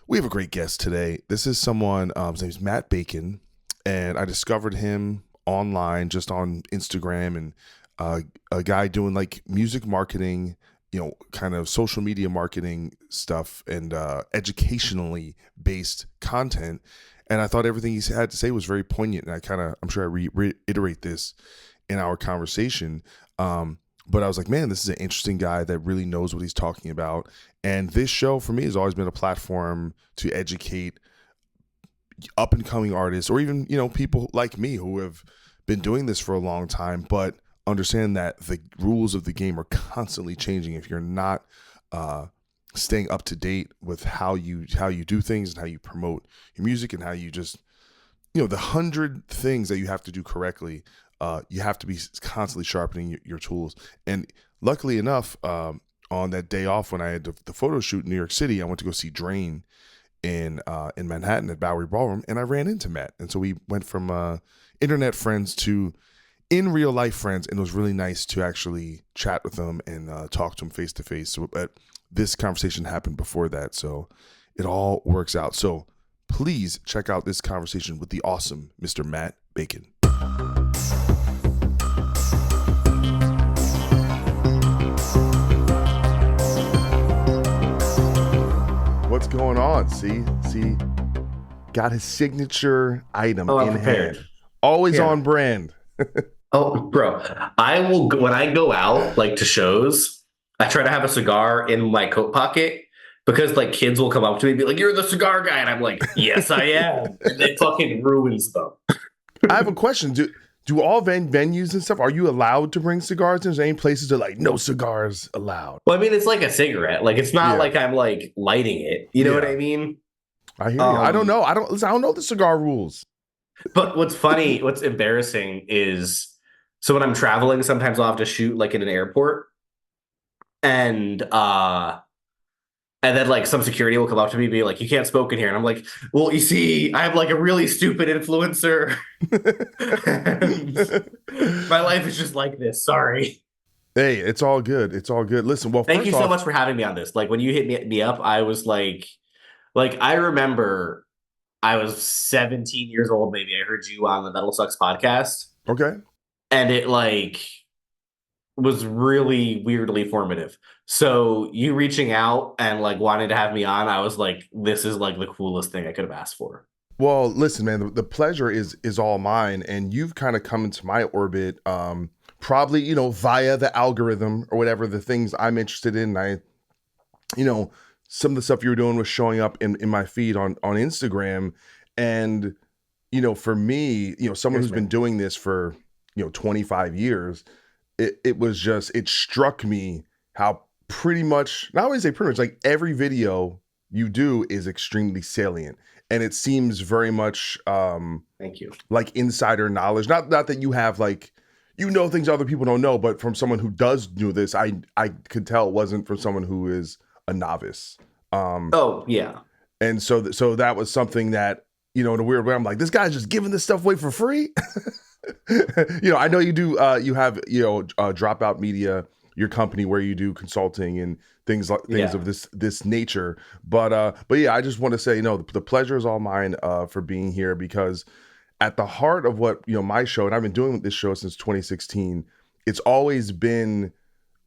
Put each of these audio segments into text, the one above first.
We have a great guest today. This is someone, his name's Matt Bacon, and I discovered him online just on Instagram and a guy doing like music marketing, kind of social media marketing stuff and educationally based content. And I thought everything he had to say was very poignant. And I'm sure I reiterate this in our conversation. But I was like, man, this is an interesting guy that really knows what he's talking about. And this show for me has always been a platform to educate up and coming artists or even, people like me who have been doing this for a long time, but understand that the rules of the game are constantly changing. If you're not staying up to date with how you do things and how you promote your music and how you just, the 100 things that you have to do correctly, you have to be constantly sharpening your tools. And luckily enough, on that day off when I had the photo shoot in New York City, I went to go see Drain in Manhattan at Bowery Ballroom, and I ran into Matt. And so we went from internet friends to in real life friends, and it was really nice to actually chat with him and talk to him face to face. But this conversation happened before that, so it all works out. So please check out this conversation with the awesome Mr. Matt Bacon. What's going on? See, got his signature item in hand. Always on brand. Oh, bro, I will when I go out like to shows, I try to have a cigar in my coat pocket because like kids will come up to me and be like, "You're the cigar guy," and I'm like, "Yes, I am," and it fucking ruins them. I have a question. Do all venues and stuff, are you allowed to bring cigars? There's any places that are like no cigars allowed? Well, I mean, it's like a cigarette. Like it's not like I'm like lighting it. You know what I mean? I hear you. I don't know. I don't know the cigar rules. But what's funny, what's embarrassing is so when I'm traveling, sometimes I'll have to shoot like in an airport, and then like some security will come up to me and be like, "You can't smoke in here," and I'm like, "Well, you see, I'm like a really stupid influencer. My life is just like this. Sorry." Hey, it's all good. It's all good. Listen, well, thank you so much for having me on this. Like when you hit me up, I was like I remember I was 17 years old. Maybe I heard you on the Metal Sucks podcast. Okay. And it like was really weirdly formative. So you reaching out and like wanting to have me on, I was like, this is like the coolest thing I could have asked for. Well, listen, man, the pleasure is all mine. And you've kind of come into my orbit, probably, via the algorithm or whatever, the things I'm interested in. Some of the stuff you were doing was showing up in my feed on Instagram. And, for me, someone who's been doing this for, 25 years, it struck me how pretty much, not only say pretty much, like every video you do is extremely salient. And it seems very much, thank you, like insider knowledge. Not that you have like, things other people don't know, but from someone who does do this, I could tell it wasn't from someone who is a novice. Oh yeah. And so that was something that, in a weird way, I'm like, this guy's just giving this stuff away for free. I know you do, you have, Dropout Media, your company where you do consulting and things of this nature. But yeah, I just want to say, the pleasure is all mine, for being here, because at the heart of what, my show, and I've been doing this show since 2016, it's always been,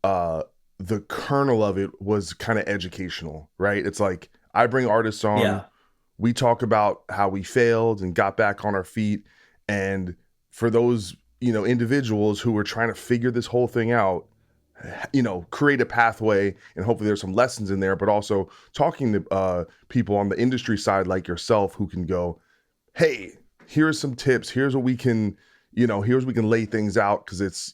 the kernel of it was kind of educational, right? It's like I bring artists on, we talk about how we failed and got back on our feet. And for those, individuals who are trying to figure this whole thing out, create a pathway, and hopefully there's some lessons in there, but also talking to people on the industry side like yourself who can go, hey, here's some tips. Here's what we can, here's we can lay things out. Cause it's,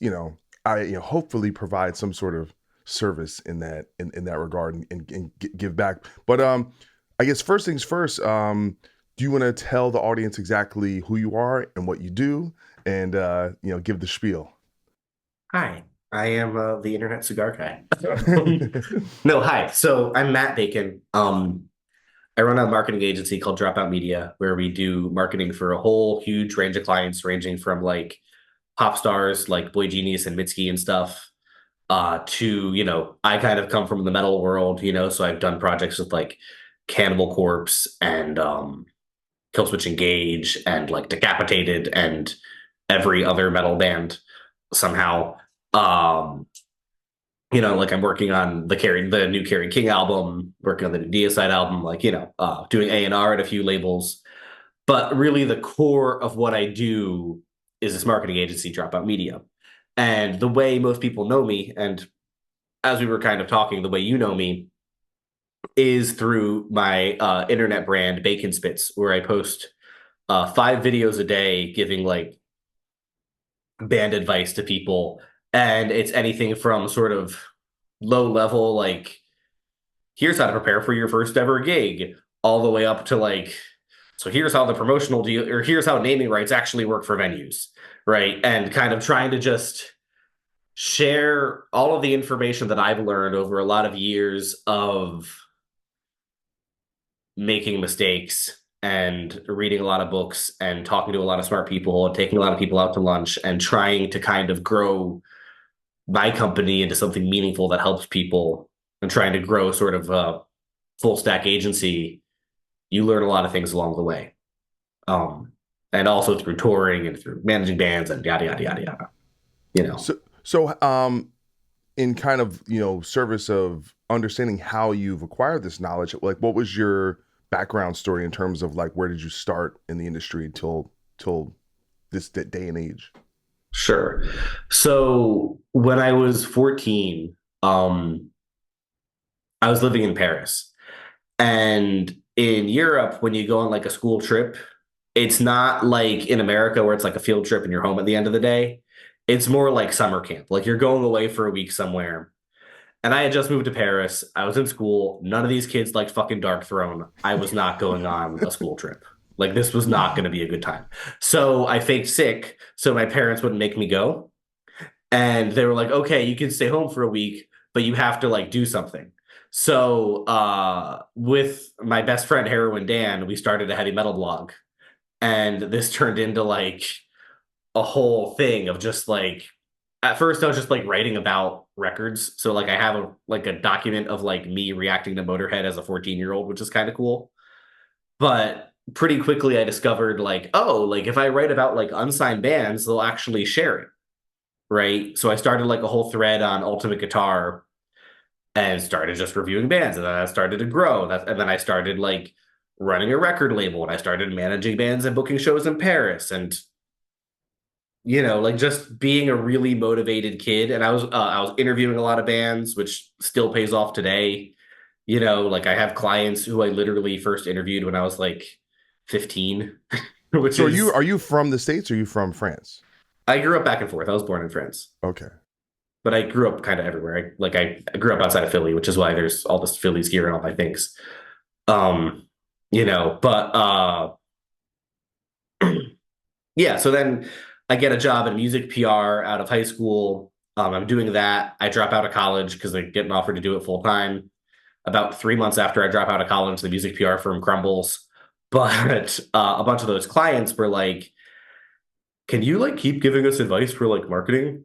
I hopefully provide some sort of service in that regard and give back. But I guess first things first, do you want to tell the audience exactly who you are and what you do, and give the spiel? Hi, I am the internet cigar guy. No, hi. So I'm Matt Bacon. I run a marketing agency called Dropout Media, where we do marketing for a whole huge range of clients, ranging from like pop stars like Boy Genius and Mitski and stuff, to, I kind of come from the metal world, so I've done projects with like Cannibal Corpse and Killswitch Engage and like Decapitated and every other metal band somehow. Um, like I'm working on the new Carrie King album, working on the new Deicide album, like, doing A&R at a few labels. But really the core of what I do is this marketing agency, Dropout Media. And the way most people know me, and as we were kind of talking, the way you know me is through my internet brand Bacon.Bits, where I post 5 videos a day giving like band advice to people. And it's anything from sort of low level, like, here's how to prepare for your first ever gig, all the way up to like, so here's how the promotional deal, or here's how naming rights actually work for venues, right? And kind of trying to just share all of the information that I've learned over a lot of years of making mistakes and reading a lot of books and talking to a lot of smart people and taking a lot of people out to lunch and trying to kind of grow my company into something meaningful that helps people and trying to grow sort of a full stack agency. You learn a lot of things along the way. Um, and also through touring and through managing bands and yada yada yada yada. You know, So in kind of, service of understanding how you've acquired this knowledge, like what was your background story in terms of like where did you start in the industry till this day and age? sure. So when I was 14, I was living in Paris. And in Europe, when you go on like a school trip, it's not like in America where it's like a field trip and you're home at the end of the day. It's more like summer camp. Like you're going away for a week somewhere. And I had just moved to Paris. I was in school. None of these kids liked fucking Dark Throne. I was not going on a school trip. Like this was not going to be a good time. So I faked sick so my parents wouldn't make me go. And they were like, okay, you can stay home for a week, but you have to like do something. So with my best friend Heroin Dan, we started a heavy metal blog. And this turned into like a whole thing of just like, at first I was just like writing about records. So like I have a document of like me reacting to Motorhead as a 14-year-old, which is kind of cool. But pretty quickly I discovered like, oh, like if I write about like unsigned bands, they'll actually share it. Right. So I started like a whole thread on Ultimate Guitar and started just reviewing bands. And then I started to grow. And then I started like running a record label and I started managing bands and booking shows in Paris. And like just being a really motivated kid. And I was interviewing a lot of bands, which still pays off today. Like I have clients who I literally first interviewed when I was like 15, which So are you is are you from the States or are you from France? I grew up back and forth. I was born in France, Okay. but I grew up kind of everywhere. I grew up outside of Philly, which is why there's all this Philly gear and all my things. Um, but yeah, so then I get a job in music PR out of high school. I'm doing that. I drop out of college because I get an offer to do it full time. About 3 months after I drop out of college, the music PR firm crumbles. But a bunch of those clients were like, can you like keep giving us advice for like marketing?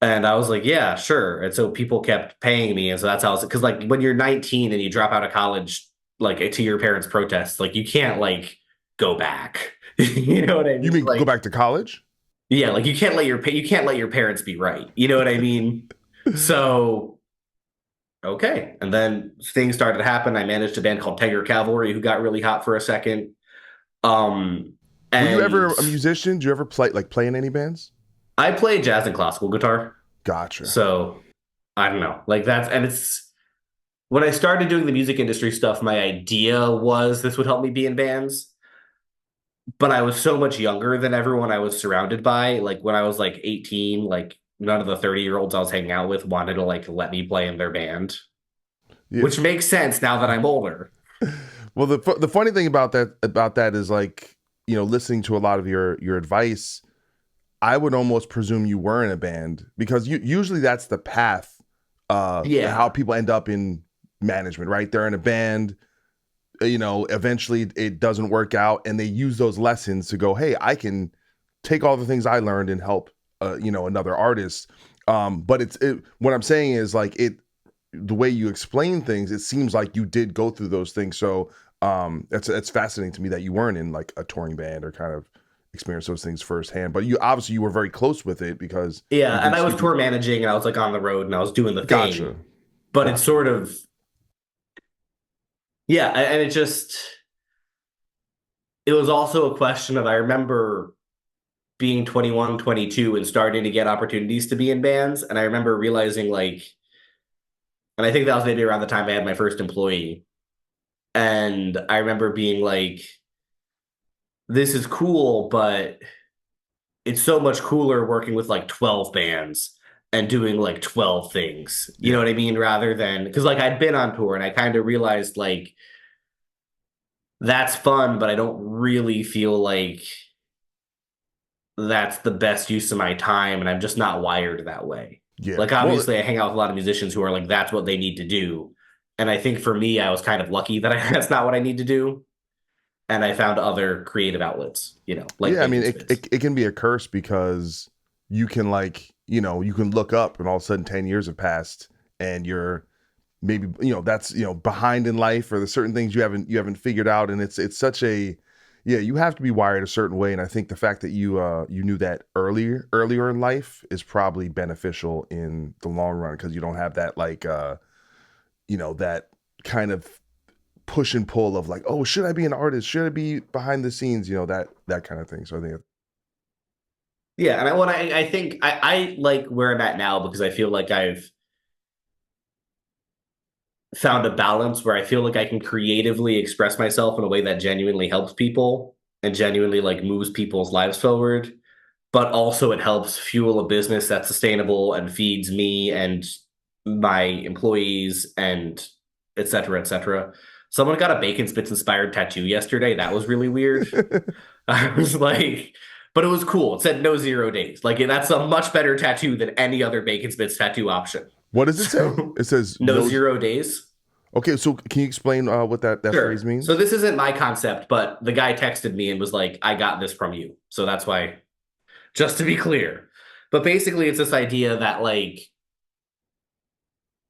And I was like, yeah, sure. And so people kept paying me. And so that's how because like when you're 19 and you drop out of college, like to your parents' protests, like you can't like go back. You know what I You mean? mean go Like, back to college? yeah, like you can't let your parents be right. You know what I mean? So okay. And then things started to happen. I managed a band called Tiger Cavalry who got really hot for a second. Um, Were you and ever a musician? Did you ever play in any bands? I play jazz and classical guitar. Gotcha. So I don't know. Like that's and it's when I started doing the music industry stuff, my idea was this would help me be in bands. But I was so much younger than everyone I was surrounded by. Like when I was like 18, like none of the 30-year-olds I was hanging out with wanted to like let me play in their band, Yeah. which makes sense now that I'm older. Well, the funny thing about that is like, listening to a lot of your advice, I would almost presume you were in a band because usually that's the path, how Yeah. people end up in management, right? They're in a band, eventually it doesn't work out and they use those lessons to go, hey, I can take all the things I learned and help, another artist. But what I'm saying is like the way you explain things, it seems like you did go through those things. So That's fascinating to me that you weren't in like a touring band or kind of experienced those things firsthand. But you obviously you were very close with it because Yeah, you've been and I was speaking. tour managing and I was like on the road and I was doing the Gotcha, thing, but it's gotcha. sort of yeah, and it just it was also a question of I remember being 21, 22, and starting to get opportunities to be in bands, and I remember realizing like, and I think that was maybe around the time I had my first employee, and I remember being like, this is cool, but it's so much cooler working with like 12 bands and doing like 12 things. You know Yeah, what I mean? Rather than because like I'd been on tour and I kind of realized like that's fun, but I don't really feel like that's the best use of my time. And I'm just not wired that way. yeah. Like, Well, obviously, I hang out with a lot of musicians who are like, that's what they need to do. And I think for me, I was kind of lucky that that's not what I need to do. And I found other creative outlets, like yeah. I mean, Bacon it, Spits. it it can be a curse because you can like you can look up and all of a sudden 10 years have passed and you're maybe that's behind in life or there's certain things you haven't figured out and it's such a yeah you have to be wired a certain way and I think the fact that you knew that earlier in life is probably beneficial in the long run because you don't have that like that kind of push and pull of like oh should I be an artist should I be behind the scenes that kind of thing so I think Yeah. And I think I like where I'm at now because I feel like I've found a balance where I feel like I can creatively express myself in a way that genuinely helps people and genuinely like moves people's lives forward, but also it helps fuel a business that's sustainable and feeds me and my employees and et cetera, et cetera. Someone got a Bacon Spits inspired tattoo yesterday. That was really weird. I was like, but it was cool. It said no 0 days. Like that's a much better tattoo than any other Bacon Spits tattoo option. what does it say So it says no no 0 days. okay so can you explain what that phrase Sure. So means this isn't my concept, but the guy texted me and was like, I got this from you. So that's why, just to be clear. But basically, it's this idea that like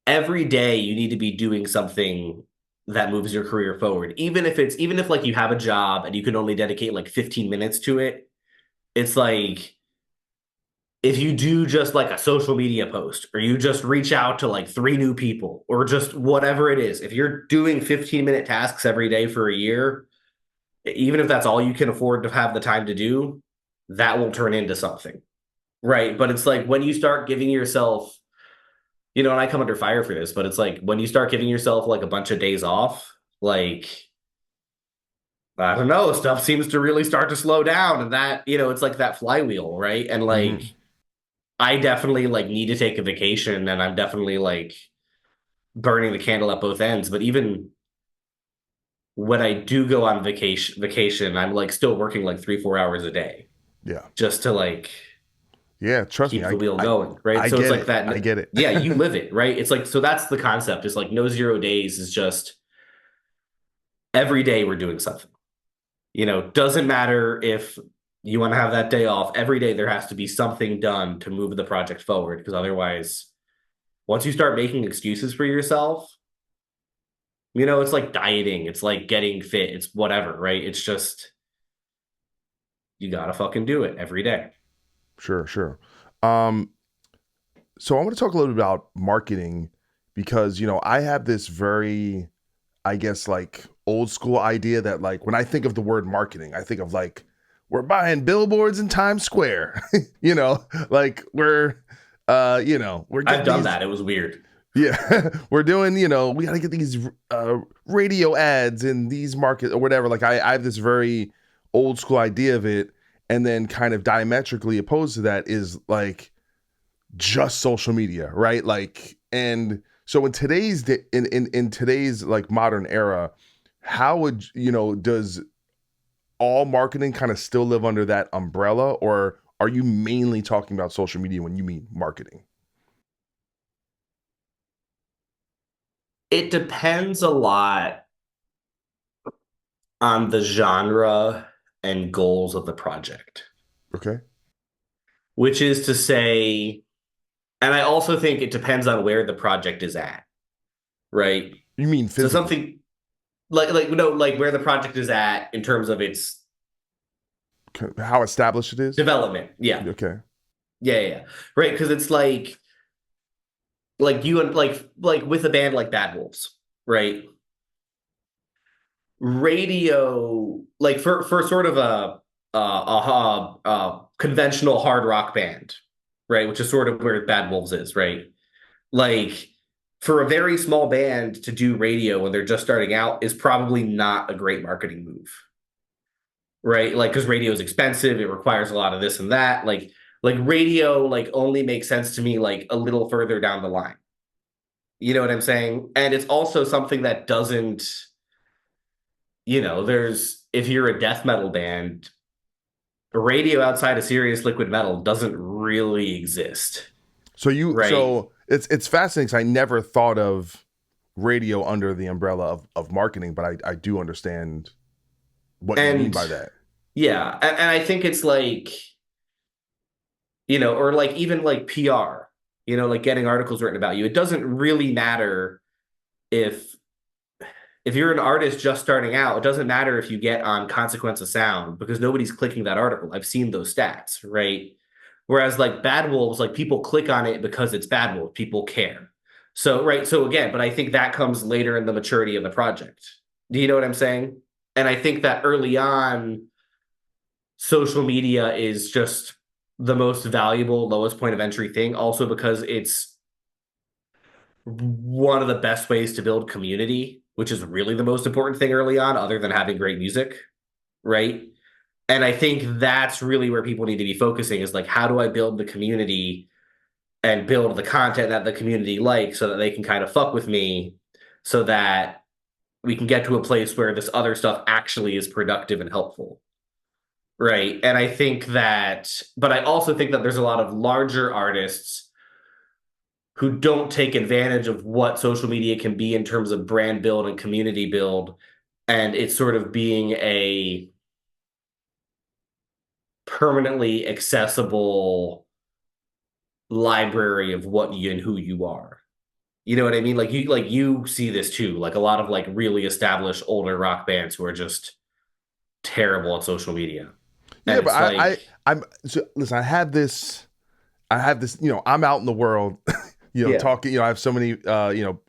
every day you need to be doing something that moves your career forward. Even if like you have a job and you can only dedicate like 15 minutes to it, it's like if you do just like a social media post or you just reach out to like three new people or just whatever it is, if you're doing 15-minute tasks every day for a year, even if that's all you can afford to have the time to do, that will turn into something. Right. But it's like when you start giving yourself, and I come under fire for this, but it's like when you start giving yourself like a bunch of days off, like, I don't know, stuff seems to really start to slow down. And that, it's like that flywheel. Right. And like, hmm I definitely like need to take a vacation and I'm definitely like burning the candle at both ends. But even when I do go on vacation, I'm like still working like 3, 4 hours a day yeah just to like yeah trust me keep the wheel I going, right? I So it's get like it. I that. get it. Yeah, you live it, right? It's like, so that's the concept. It's like no 0 days is just every day we're doing something. Doesn't matter if you want to have that day off. Every day there has to be something done to move the project forward because otherwise, once you start making excuses for yourself, it's like dieting, it's like getting fit, it's whatever, right? It's just you gotta fucking do it every day. Sure, sure. Um, so I want to talk a little bit about marketing because, I have this very, I guess, like old school idea that like when I think of the word marketing, I think of like we're buying billboards in Times Square, like we're I've getting done these that. It was weird. yeah, we're doing, we got to get these radio ads in these markets or whatever. Like I have this very old school idea of it. And then kind of diametrically opposed to that is like just social media, right? Like, and so in in today's like modern era, how would, does all marketing kind of still live under that umbrella? Or are you mainly talking about social media when you mean marketing? It depends a lot on the genre and goals of the project, Okay. which is to say, and I also think it depends on where the project is at, right? You mean So physically? something, like no, like where the project is at in terms of its How established it is? development. Yeah. Okay. Yeah, yeah, yeah. Right, because it's like you and like with a band like Bad Wolves, right? Radio, like for sort of a conventional hard rock band, right? Which is sort of where Bad Wolves is, right? Like for a very small band to do radio when they're just starting out is probably not a great marketing move, right? Like because radio is expensive, it requires a lot of this and that. Like radio like only makes sense to me like a little further down the line. You know what I'm saying? And it's also something that doesn't, there's if you're a death metal band, radio outside of serious liquid metal doesn't really exist, right? So it's fascinating 'cause I never thought of radio under the umbrella of marketing, but I do understand what you mean And by that. yeah, and I think it's like, or like even like PR, like getting articles written about you. It doesn't really matter if if you're an artist just starting out, it doesn't matter if you get on Consequence of Sound because nobody's clicking that article. I've seen those stats, right? Whereas like Bad Wolves, like people click on it because it's Bad Wolves, people care. So, right. So again, but I think that comes later in the maturity of the project. Do you know what I'm saying? And I think that early on, social media is just the most valuable, lowest point of entry thing, also because it's one of the best ways to build community, which is really the most important thing early on, other than having great music, right? And I think that's really where people need to be focusing is like, how do I build the community and build the content that the community likes so that they can kind of fuck with me so that we can get to a place where this other stuff actually is productive and helpful. Right. And I think that, but I also think that there's a lot of larger artists who don't take advantage of what social media can be in terms of brand build and community build. And it's sort of being a permanently accessible library of what you and who you are. You know what I mean? Like you see this too. Like a lot of like really established older rock bands who are just terrible at social media. Yeah, And but it's like, I'm so, listen. I have this. I'm out in the world. yeah, Talking. I have so many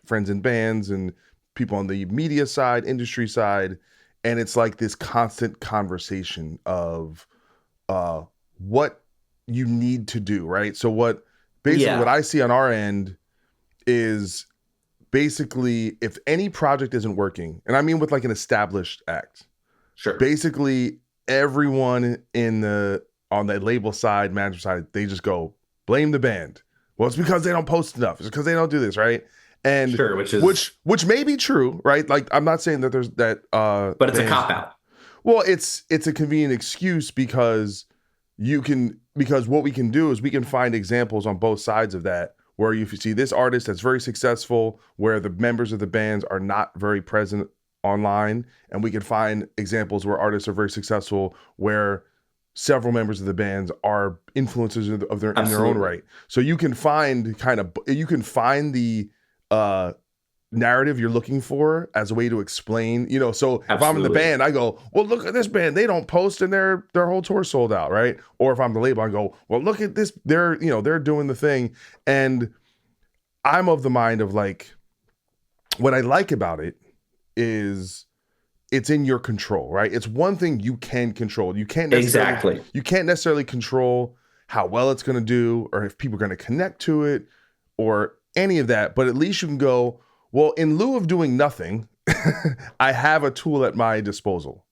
friends in bands and people on the media side, industry side, and it's like this constant conversation of uh what you need to do, right? So what yeah, I see on our end is basically if any project isn't working, and I mean with like an established act, sure, basically everyone in the on the label side, manager side, they just go blame the band. Well, it's because they don't post enough. It's because they don't do this, right? And sure, which is, which may be true, right? Like I'm not saying that there's that but it's a bands. cop out. Well, it's a convenient excuse because what we can do is we can find examples on both sides of that where you see this artist that's very successful where the members of the bands are not very present online, and we can find examples where artists are very successful where several members of the bands are influencers of their in their own Absolutely. right. So you can find the uh narrative you're looking for as a way to explain, so if I'm in the Absolutely. band, I go, well, look at this band, they don't post and their whole tour sold out, right? Or if I'm the label, I go, well, look at this, they're doing the thing. And I'm of the mind of like, what I like about it is it's in your control, right? It's one thing you can control. Exactly. You can't necessarily control how well it's going to do or if people are going to connect to it or any of that, but at least you can go, well, in lieu of doing nothing, I have a tool at my disposal.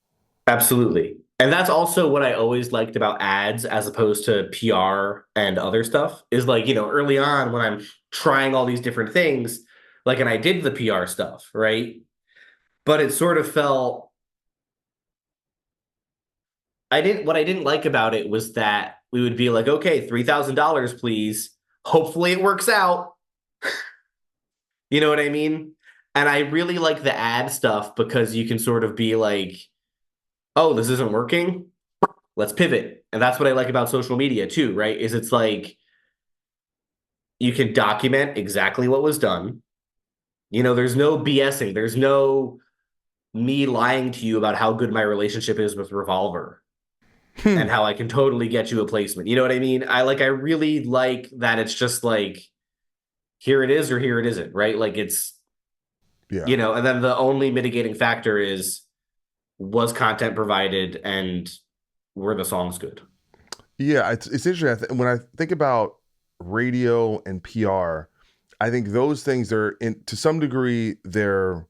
Absolutely. And that's also what I always liked about ads as opposed to PR and other stuff is like, early on when I'm trying all these different things, like, and I did the PR stuff, right? But it sort of felt, what I didn't like about it was that we would be like, okay, $3,000, please. Hopefully it works out. You know what I mean? And I really like the ad stuff because you can sort of be like, oh, this isn't working. Let's pivot. And that's what I like about social media too, right? Is it's like you can document exactly what was done. There's no BSing. There's no me lying to you about how good my relationship is with Revolver and Hmm. how I can totally get you a placement. You know what I mean? I really like that it's just like here it is or here it isn't, right? Like it's Yeah. and then the only mitigating factor is was content provided and were the songs good? Yeah, it's interesting. When I think about radio and PR, I think those things are in to some degree they're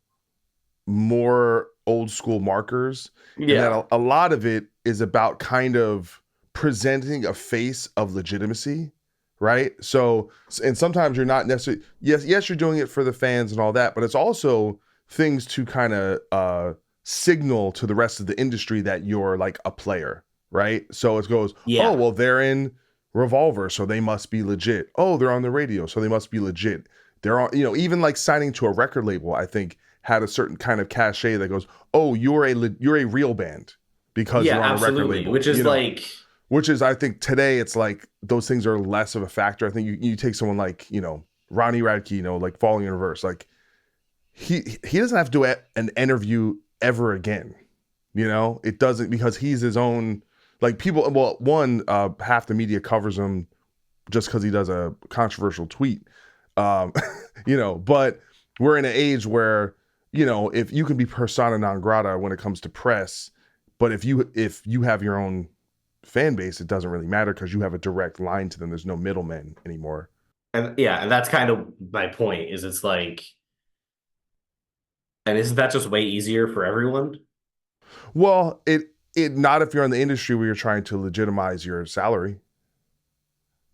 more old school markers, and that Yeah. a lot of it is about kind of presenting a face of legitimacy, right? So, and sometimes you're not necessarily, yes, you're doing it for the fans and all that, but it's also things to kind of signal to the rest of the industry that you're like a player, right? So it goes, oh, Yeah. well, they're in Revolver, so they must be legit. Oh, they're on the radio, so they must be legit. They're on, even like signing to a record label, I think had a certain kind of cachet that goes, "Oh, you're a real band because Yeah, you're on a record absolutely. label," Which is like, Which is, I think, today it's like those things are less of a factor. I think you take someone like Ronnie Radke, like Falling in Reverse, like he doesn't have to do an interview ever again. It doesn't because he's his own like people. Well, one half the media covers him just because he does a controversial tweet. Um, but we're in an age where, if you can be persona non grata when it comes to press, but if you have your own fan base, it doesn't really matter because you have a direct line to them. There's no middlemen anymore. and yeah, and that's kind of my point is it's like, and isn't that just way easier for everyone? Well, it not if you're in the industry where you're trying to legitimize your salary.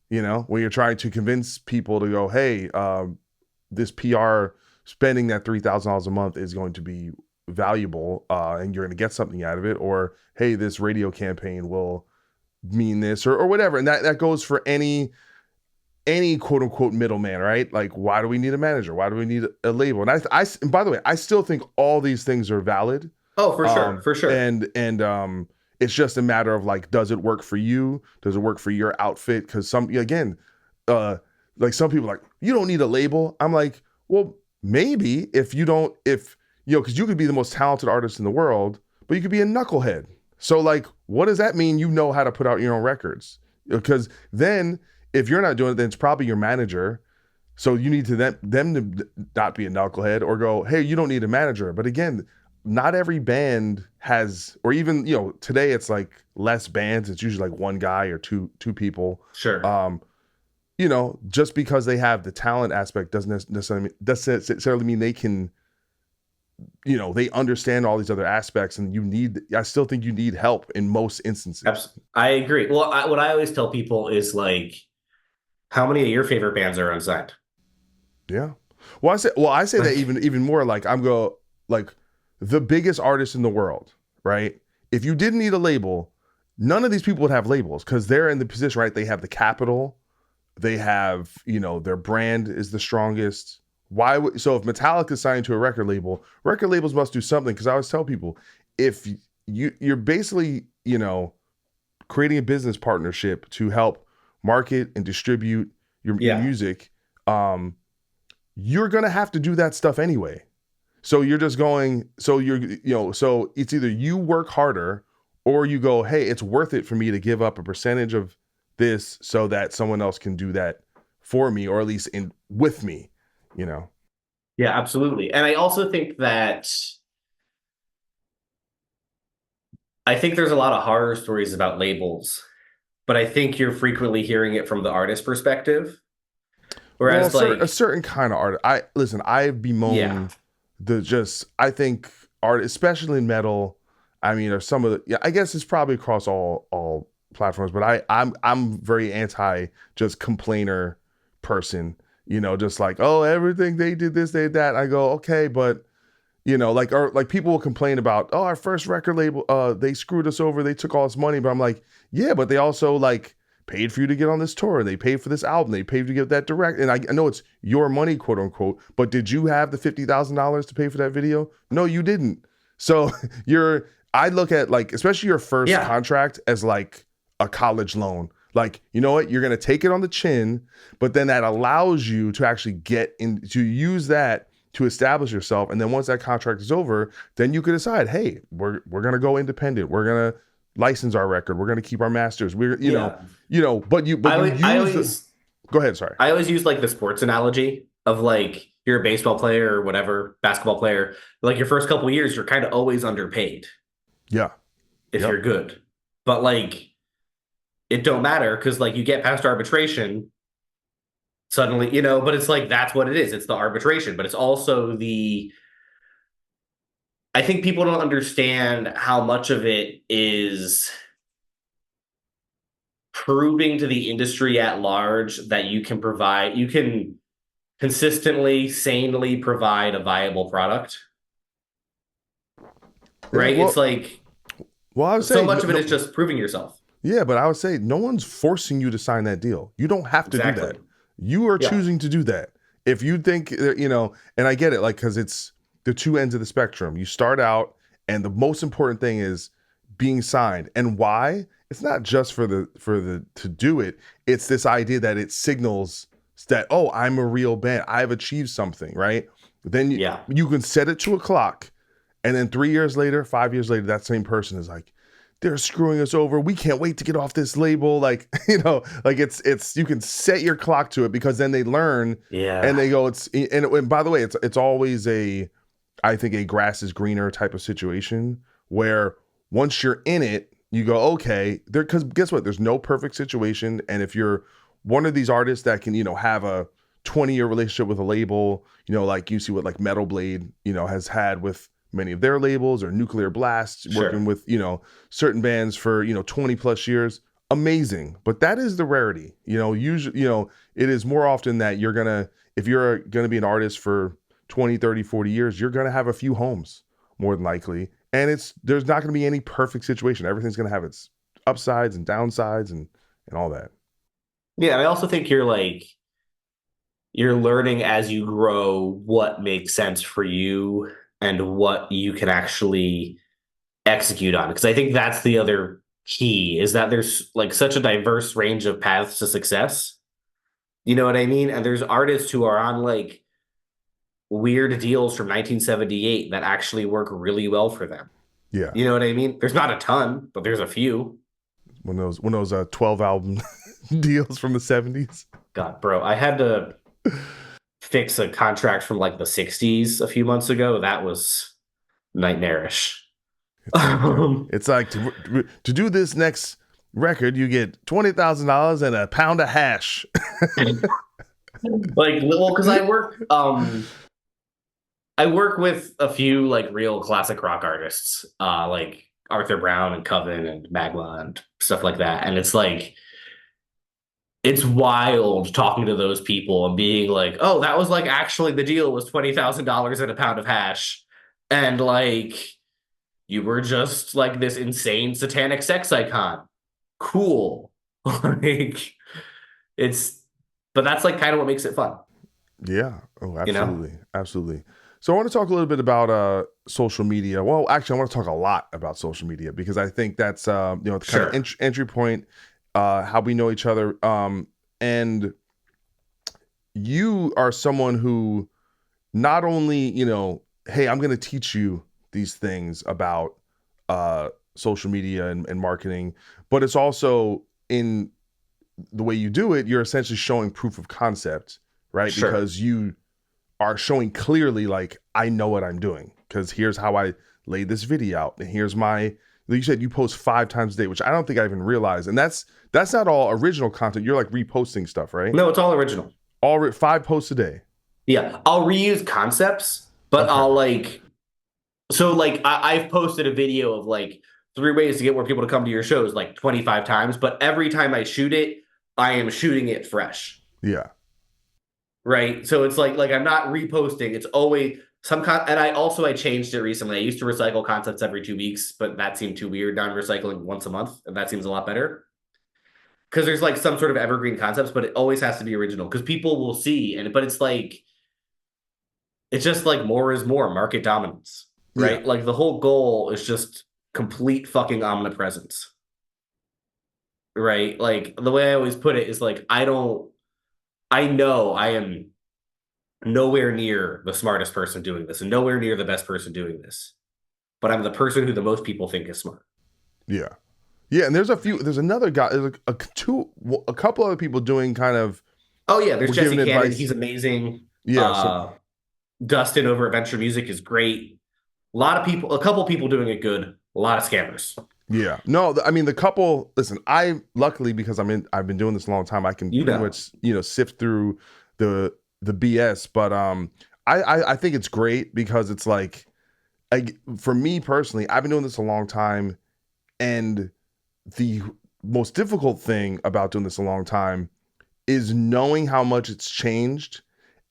When you're trying to convince people to go, hey, this PR spending that $3,000 a month is going to be valuable, and you're going to get something out of it, or hey, this radio campaign will mean this, or whatever, and that goes for any quote unquote middleman, right? Like, why do we need a manager? Why do we need a label? And by the way, I still think all these things are valid. Oh, for sure, for sure. And it's just a matter of like, does it work for you? Does it work for your outfit? Because again, uh, like some people are like, you don't need a label. I'm like, well, maybe if you don't, if because you could be the most talented artist in the world, but you could be a knucklehead. So like, what does that mean? You know how to put out your own records? Because then if you're not doing it, then it's probably your manager. So you need to them to not be a knucklehead or go, hey, you don't need a manager. But again, not every band has, or even today it's like less bands. It's usually like one guy or two people. Sure. Um, just because they have the talent aspect doesn't necessarily mean they can. They understand all these other aspects, and I still think you need help in most instances. I agree. Well, what I always tell people is like, how many of your favorite bands are unsigned? Yeah. Well, I say that Like, even more like like the biggest artist in the world, right? If you didn't need a label, none of these people would have labels because they're in the position, right? They have the capital, they have, their brand is the strongest. So if Metallica is signed to a record label, record labels must do something. Because I always tell people, if you're basically, creating a business partnership to help market and distribute your yeah, music, you're gonna have to do that stuff anyway. So you're just going, so so it's either you work harder or you go, hey, it's worth it for me to give up a percentage of this so that someone else can do that for me, or at least in with me, you know. yeah, absolutely. And I also think that I think there's a lot of horror stories about labels, but I think you're frequently hearing it from the artist perspective. Well, Whereas, a like, certain kind of art. I yeah, bemoan I think art, especially in metal. I mean, or some of the, yeah, I guess it's probably across all platforms, but I'm very anti just complainer person. Just like, oh, everything they did this, they did that. I go, okay, but like, or like people will complain about, oh, our first record label, they screwed us over, they took all this money, but I'm like, yeah, but they also like paid for you to get on this tour, they paid for this album, they paid to get that direct, and I know it's your money, quote unquote, but did you have the $50,000 to pay for that video? No, you didn't. So I look at like, especially your first yeah, contract as like a college loan. Like, you know what, you're gonna take it on the chin, but then that allows you to actually get in to use that to establish yourself. And then once that contract is over, then you could decide, hey, we're gonna go independent. We're gonna license our record. We're gonna keep our masters. We're Yeah. but you I use the. always Go ahead. Sorry. I always use like the sports analogy of like you're a baseball player or whatever, basketball player. Like your first couple years, you're kind of always underpaid Yeah. if Yep. you're good. But like it don't matter because like you get past arbitration suddenly, but it's like that's what it is. It's the arbitration, but it's also the I think people don't understand how much of it is proving to the industry at large that you can consistently, sanely provide a viable product, Yeah. right? It's like Well, I would so say much of it is just proving yourself. yeah, but I would say no one's forcing you to sign that deal. You don't have to do Exactly. that. You are Yeah. choosing to do that. If you think, and I get it, like, because it's the two ends of the spectrum. You start out, and the most important thing is being signed. And why? It's not just for the to do it. It's this idea that it signals that, oh, I'm a real band. I've achieved something, right? Then Yeah. you can set it to a clock, and then 3 years later, 5 years later, that same person is like, they're screwing us over. We can't wait to get off this label. Like, like it's you can set your clock to it because then they learn and Yeah. they go, and by the way, it's always I think a grass is greener type of situation where once you're in it, you go, okay, there, because guess what? There's no perfect situation. And if you're one of these artists that can, have a 20-year relationship with a label, like you see what like Metal Blade, has had with many of their labels, or Nuclear Blast working Sure. with, certain bands for, 20 plus years. Amazing. But that is the rarity. Usually, it is more often that if you're gonna be an artist for 20, 30, 40 years, you're gonna have a few homes more than likely. And there's not gonna be any perfect situation. Everything's gonna have its upsides and downsides and all that. Yeah. I also think you're learning as you grow what makes sense for you and what you can actually execute on. Because I think that's the other key is that there's like such a diverse range of paths to success. You know what I mean? And there's artists who are on like weird deals from 1978 that actually work really well for them. Yeah. You know what I mean? There's not a ton, but there's a few. When those 12 album deals from the 70s. God, bro, I had to fix a contract from like the 60s a few months ago. That was nightmarish. It's like to do this next record, you get $20,000 and a pound of hash. Like, well, because I work with a few like real classic rock artists, like Arthur Brown and Coven and Magma and stuff like that. And it's like it's wild talking to those people and being like, oh, that was like actually the deal was $20,000 and a pound of hash. And like you were just like this insane satanic sex icon. Cool. Like it's but that's like kind of what makes it fun, Yeah. Oh, you know? absolutely. Absolutely. So I want to talk a little bit about social media. Well, actually, I want to talk a lot about social media because I think that's the kind of Sure. entry point, how we know each other. And you are someone who not only, hey, I'm going to teach you these things about social media and marketing, but it's also in the way you do it, you're essentially showing proof of concept, right? Sure. Because you are showing clearly, like, I know what I'm doing because here's how I laid this video out. And here's like you said, you post 5 times a day, which I don't think I even realized. And that's not all original content. You're like reposting stuff, right? No, it's all original. 5 posts a day. Yeah. I'll reuse concepts, but Okay. I'll like so like I've posted a video of like 3 ways to get more people to come to your shows like 25 times, but every time I shoot it, I am shooting it fresh. Yeah. Right. So it's like I'm not reposting. It's always and I changed it recently. I used to recycle concepts every 2 weeks, but that seemed too weird. Now I'm recycling once a month, and that seems a lot better. Because there's like some sort of evergreen concepts, but it always has to be original because people will see but it's just like more is more, market dominance, Yeah. right? Like the whole goal is just complete fucking omnipresence, right? Like the way I always put it is like I know I am nowhere near the smartest person doing this and nowhere near the best person doing this, but I'm the person who the most people think is smart. Yeah. Yeah, and there's another guy, there's a couple other people doing kind of, Oh yeah, there's we're Jesse giving Cannon. advice. He's amazing. Yeah, so Dustin over at Venture Music is great. A lot of people, a couple people doing it good. A lot of scammers. yeah. No, I mean the couple, listen, I luckily because I've been doing this a long time, I can You pretty know. much, sift through the BS, but I think it's great because it's like for me personally, I've been doing this a long time, and the most difficult thing about doing this a long time is knowing how much it's changed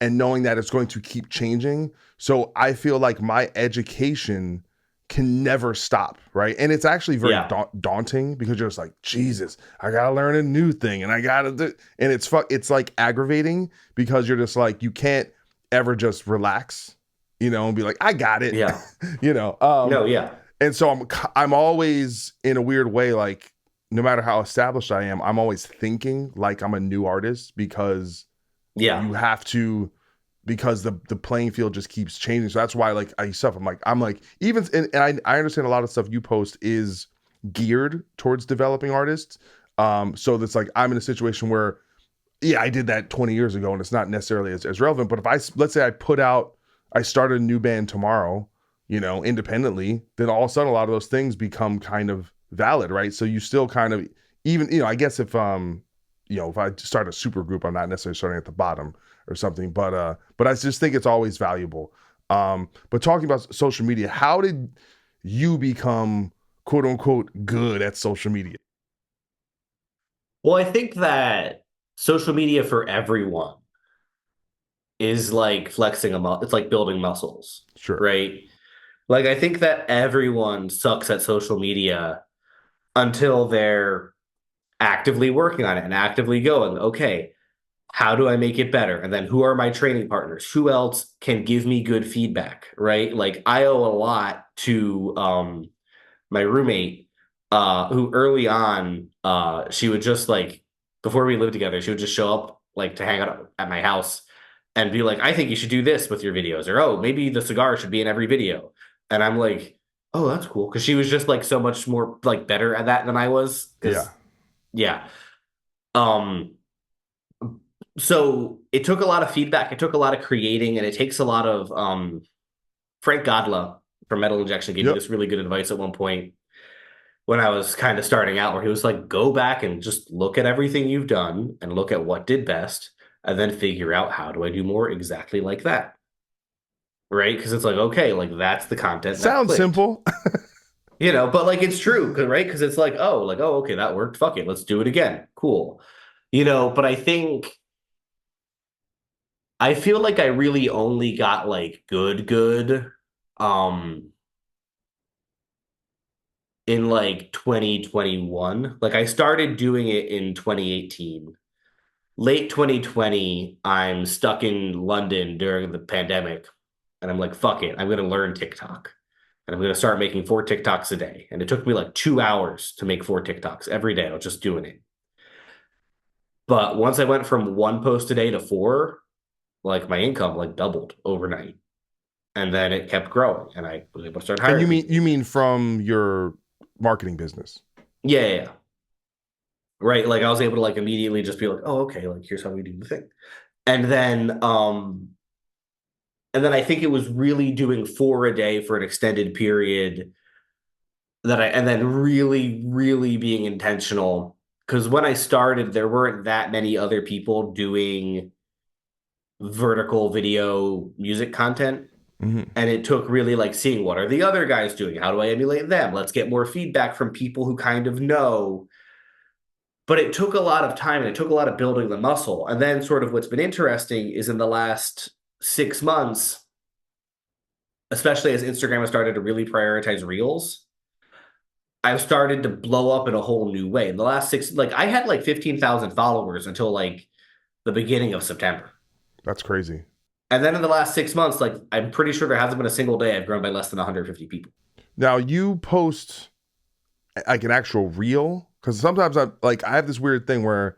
and knowing that it's going to keep changing. So I feel like my education can never stop, right? And it's actually very Yeah. daunting because you're just like, Jesus, I gotta learn a new thing, and I gotta do, and it's like aggravating because you're just like you can't ever just relax, and be like, I got it, Yeah. you know. No, yeah. And so I'm always in a weird way, like no matter how established I am, I'm always thinking like I'm a new artist because Yeah. you have to, because the playing field just keeps changing. So that's why like I'm like even, and I understand a lot of stuff you post is geared towards developing artists. So that's like I'm in a situation where, yeah, I did that 20 years ago and it's not necessarily as relevant. But if let's say I started a new band tomorrow, independently, then all of a sudden a lot of those things become kind of valid, right? So you still kind of, even, I guess if I start a super group, I'm not necessarily starting at the bottom or something, but I just think it's always valuable. But talking about social media, how did you become quote unquote good at social media? Well, I think that social media for everyone is like flexing a muscle. It's like building muscles, Sure. right? Like I think that everyone sucks at social media until they're actively working on it and actively going, okay, how do I make it better? And then who are my training partners? Who else can give me good feedback, right? Like I owe a lot to my roommate, who early on, she would just like before we lived together, she would just show up like to hang out at my house and be like, I think you should do this with your videos, or oh, maybe the cigar should be in every video. And I'm like, oh, that's cool. Cause she was just like so much more like better at that than I was. Yeah. Cause yeah. Um, so it took a lot of feedback, it took a lot of creating, and it takes a lot of Frank Godla from Metal Injection gave me Yep. this really good advice at one point when I was kind of starting out, where he was like, go back and just look at everything you've done and look at what did best, and then figure out how do I do more exactly like that. Right. Because it's like, okay, like that's the content that Sounds clicked, simple. but like it's true. Cause, right. Because it's like, oh, okay, that worked. Fuck it. Let's do it again. Cool. But I feel like I really only got like good, um, in like 2021. Like I started doing it in 2018. Late 2020, I'm stuck in London during the pandemic, and I'm like, fuck it, I'm gonna learn TikTok. And I'm gonna start making 4 TikToks a day. And it took me like 2 hours to make 4 TikToks every day. I was just doing it. But once I went from one post a day to four, like my income like doubled overnight. And then it kept growing and I was able to start And hiring people you again. mean from your marketing business? Yeah, yeah, yeah. Right. Like I was able to like immediately just be like, oh, okay, like here's how we do the thing. And then I think it was really doing four a day for an extended period and then really, really being intentional. Because when I started, there weren't that many other people doing vertical video music content. Hmm. And it took really like seeing what are the other guys doing? How do I emulate them? Let's get more feedback from people who kind of know. But it took a lot of time and it took a lot of building the muscle. And then, sort of, what's been interesting is in the last 6 months, especially as Instagram has started to really prioritize reels, I've started to blow up in a whole new way. In the last six, like I had like 15,000 followers until like the beginning of September. That's crazy. And then in the last 6 months, like I'm pretty sure there hasn't been a single day I've grown by less than 150 people. Now you post like an actual reel, because sometimes I have this weird thing where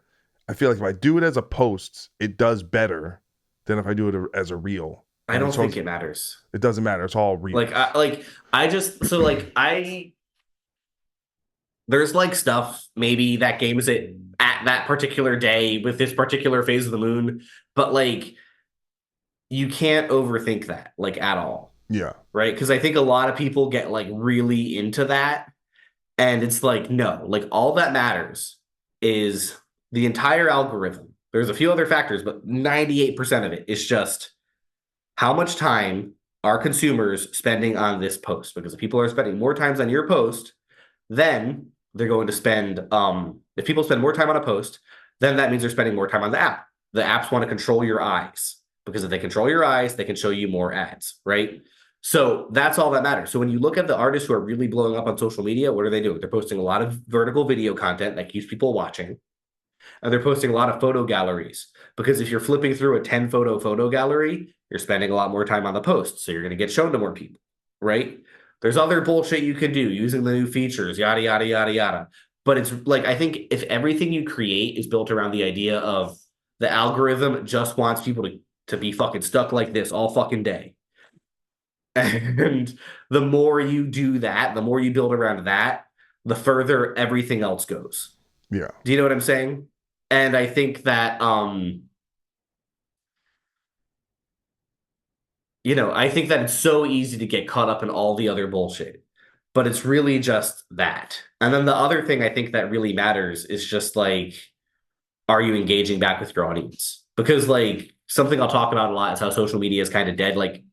I feel like if I do it as a post, it does better. than if I do it as a reel. I don't So think it matters. it doesn't matter. It's all Like reels. I just so like I there's like stuff maybe that games it at that particular day with this particular phase of the moon, but like you can't overthink that like at all, Yeah. right? Because I think a lot of people get like really into that, and it's like no, like all that matters is the entire algorithm. There's a few other factors, but 98% of it is just how much time are consumers spending on this post? Because if people are spending more times on your post, then they're going to spend if people spend more time on a post, then that means they're spending more time on the app. The apps want to control your eyes because if they control your eyes, they can show you more ads, right? So that's all that matters. So when you look at the artists who are really blowing up on social media, what are they doing? They're posting a lot of vertical video content that keeps people watching, and they're posting a lot of photo galleries because if you're flipping through a 10 photo gallery, you're spending a lot more time on the post, so you're going to get shown to more people, right? There's other bullshit you can do using the new features, yada yada yada yada. But it's like I think if everything you create is built around the idea of the algorithm just wants people to be fucking stuck like this all fucking day, and the more you do that, the more you build around that, the further everything else goes. Yeah. Do you know what I'm saying? And I think that I think that it's so easy to get caught up in all the other bullshit. But it's really just that. And then the other thing I think that really matters is just like, are you engaging back with your audience? Because like something I'll talk about a lot is how social media is kind of dead. Like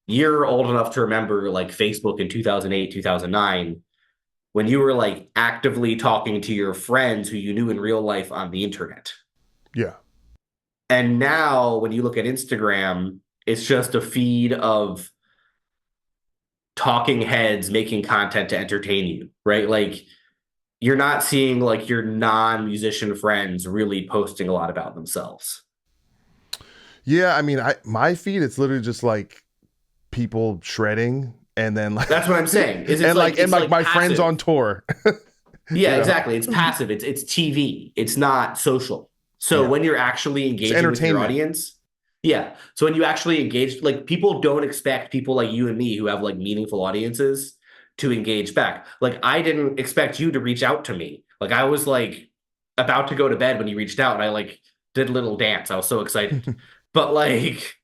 you're old enough to remember like Facebook in 2008, 2009, when you were like actively talking to your friends who you knew in real life on the internet. Yeah. And now when you look at Instagram, it's just a feed of talking heads making content to entertain you, right? Like you're not seeing like your non-musician friends really posting a lot about themselves. Yeah. I mean, my feed, it's literally just like people shredding and then like, That's what I'm saying. Is and it's like like my friends on passive. tour, Yeah, you know? exactly. It's passive. It's TV. It's not social. So Yeah. when you're actually It's engaging with your entertainment. audience, yeah. So when you actually engage, like people don't expect people like you and me who have like meaningful audiences to engage back. Like I didn't expect you to reach out to me. Like I was like about to go to bed when you reached out and I like did a little dance. I was so excited. But like,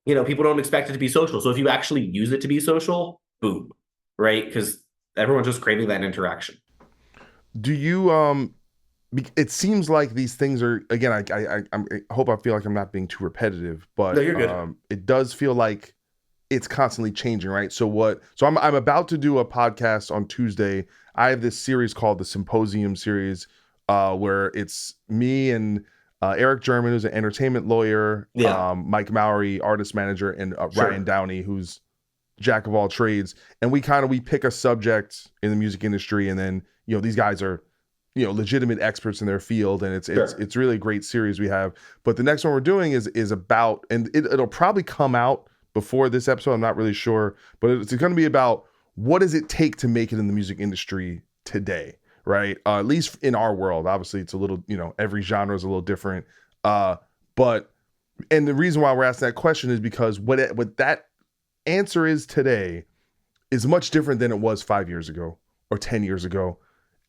people don't expect it to be social. So if you actually use it to be social, boom, right? Because everyone's just craving that interaction. Do you it seems like these things are, again, I hope I feel like I'm not being too repetitive, No, but you're good. it does feel like it's constantly changing, right? So I'm about to do a podcast on Tuesday. I have this series called the Symposium series, where it's me and Eric German, who's an entertainment lawyer, Yeah, Mike Mowry, artist manager, and Ryan sure. Downey, who's jack of all trades, and we pick a subject in the music industry, and then these guys are legitimate experts in their field, and Sure. it's really a great series we have. But the next one we're doing is about, and it'll probably come out before this episode, I'm not really sure, but it's going to be about what does it take to make it in the music industry today, right? At least in our world. Obviously it's a little, every genre is a little different, but and the reason why we're asking that question is because what that answer is today is much different than it was 5 years ago or 10 years ago,